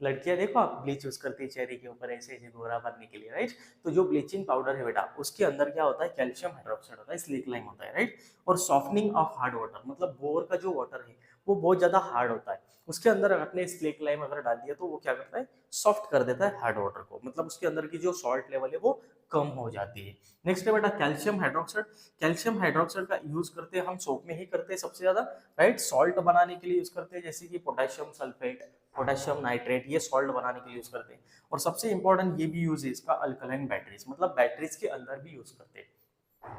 लड़कियां, देखो आप ब्लीच यूज करती है चेहरे के ऊपर ऐसे ऐसे गोरा बनने के लिए, राइट। तो जो ब्लीचिंग पाउडर है बेटा, उसके अंदर क्या होता है, कैल्शियम हाइड्रोक्साइड होता है, स्लेक लाइम होता है, राइट। और सॉफ्टनिंग ऑफ हार्ड वाटर, मतलब बोर का जो वाटर है वो बहुत ज्यादा हार्ड होता है, उसके अंदर आपने स्लेक लाइम अगर डाल दिया तो वो क्या करता है, सॉफ्ट कर देता है हार्ड वाटर को, मतलब उसके अंदर की जो सॉल्ट लेवल है वो कम हो जाती है। नेक्स्ट है बेटा कैल्शियम हाइड्रोक्साइड। कैल्शियम हाइड्रोक्साइड का यूज करते हैं हम सोप में ही करते हैं सबसे ज्यादा, राइट। सॉल्ट बनाने के लिए यूज करते हैं, जैसे कि पोटेशियम सल्फेट, पोटेशियम नाइट्रेट, ये सॉल्ट बनाने के लिए यूज करते हैं। और सबसे इंपॉर्टेंट ये भी यूज है इसका, अल्कलाइन बैटरीज, मतलब बैटरीज के अंदर भी यूज करते हैं।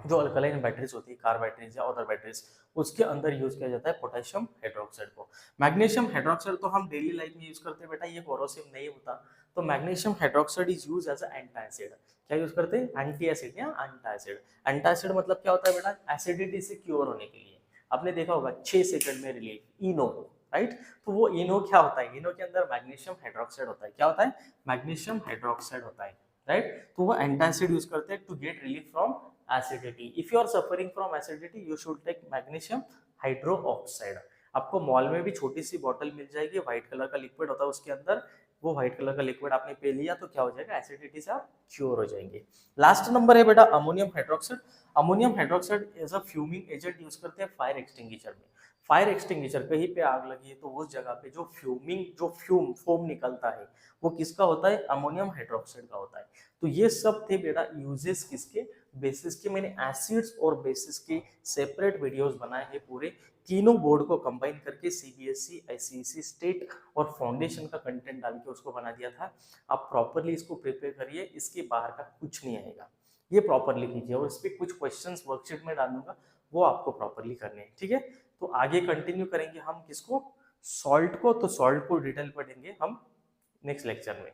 जो अल्कलाइन बैटरीज होती है, कार बैटरीज या अदर बैटरीज, उसके अंदर यूज किया जाता है पोटेशियम हाइड्रोक्साइड को। मैग्नीशियम हाइड्रोक्साइड तो हम डेली लाइफ में यूज करते हैं बेटा, ये कोरोसिव नहीं होता। तो magnesium hydroxide is use as antacid. क्या यूज करते हैं? एंटी एसिड या एंटा एसिड। एंटा एसिड मतलब क्या होता है बेटा? एसिडिटी से क्योर होने के लिए। आपने देखा होगा 6 सेकंड में रिलीफ, इनो, राइट। तो वो इनो क्या होता है? इनो के अंदर मैग्नीशियम हाइड्रोक्साइड होता है। क्या होता है? मैग्नीशियम हाइड्रोक्साइड होता है, राइट। तो वो एंटासिड यूज करते हैं to get relief from acidity. If you are suffering from acidity you should take magnesium hydroxide. आपको मॉल में भी छोटी सी बॉटल मिल जाएगी, व्हाइट कलर का लिक्विड होता है उसके अंदर। वो व्हाइट कलर का लिक्विड आपने पी लिया तो क्या हो जाएगा? एसिडिटी से आप क्योर हो जाएंगे। लास्ट नंबर है बेटा ammonium hydroxide. Ammonium hydroxide as a fuming agent use करते हैं फायर एक्सटिंग्विशर में। फायर एक्सटिंग्विशर, कहीं पे आग लगी है तो उस जगह पे जो फ्यूमिंग, जो फ्यूम फोम निकलता है वो किसका होता है? अमोनियम हाइड्रोक्साइड का होता है। तो ये सब थे बेटा यूजेस किसके? बेसिस के। मैंने एसिड्स और बेसिस के सेपरेट वीडियोस बनाए हैं पूरे, तीनों बोर्ड को कंबाइन करके सीबीएसई, आईसीएसई, स्टेट और फाउंडेशन का कंटेंट डाल के उसको बना दिया था। आप प्रॉपरली इसको प्रिपेयर करिए, इसके बाहर का कुछ नहीं आएगा। ये प्रॉपरली कीजिए और इस पर कुछ क्वेश्चंस वर्कशीट में डालूंगा, वो आपको प्रॉपरली करने हैं, ठीक है। तो आगे कंटिन्यू करेंगे हम किसको? सॉल्ट को। तो सॉल्ट को डिटेल पढ़ेंगे हम नेक्स्ट लेक्चर में।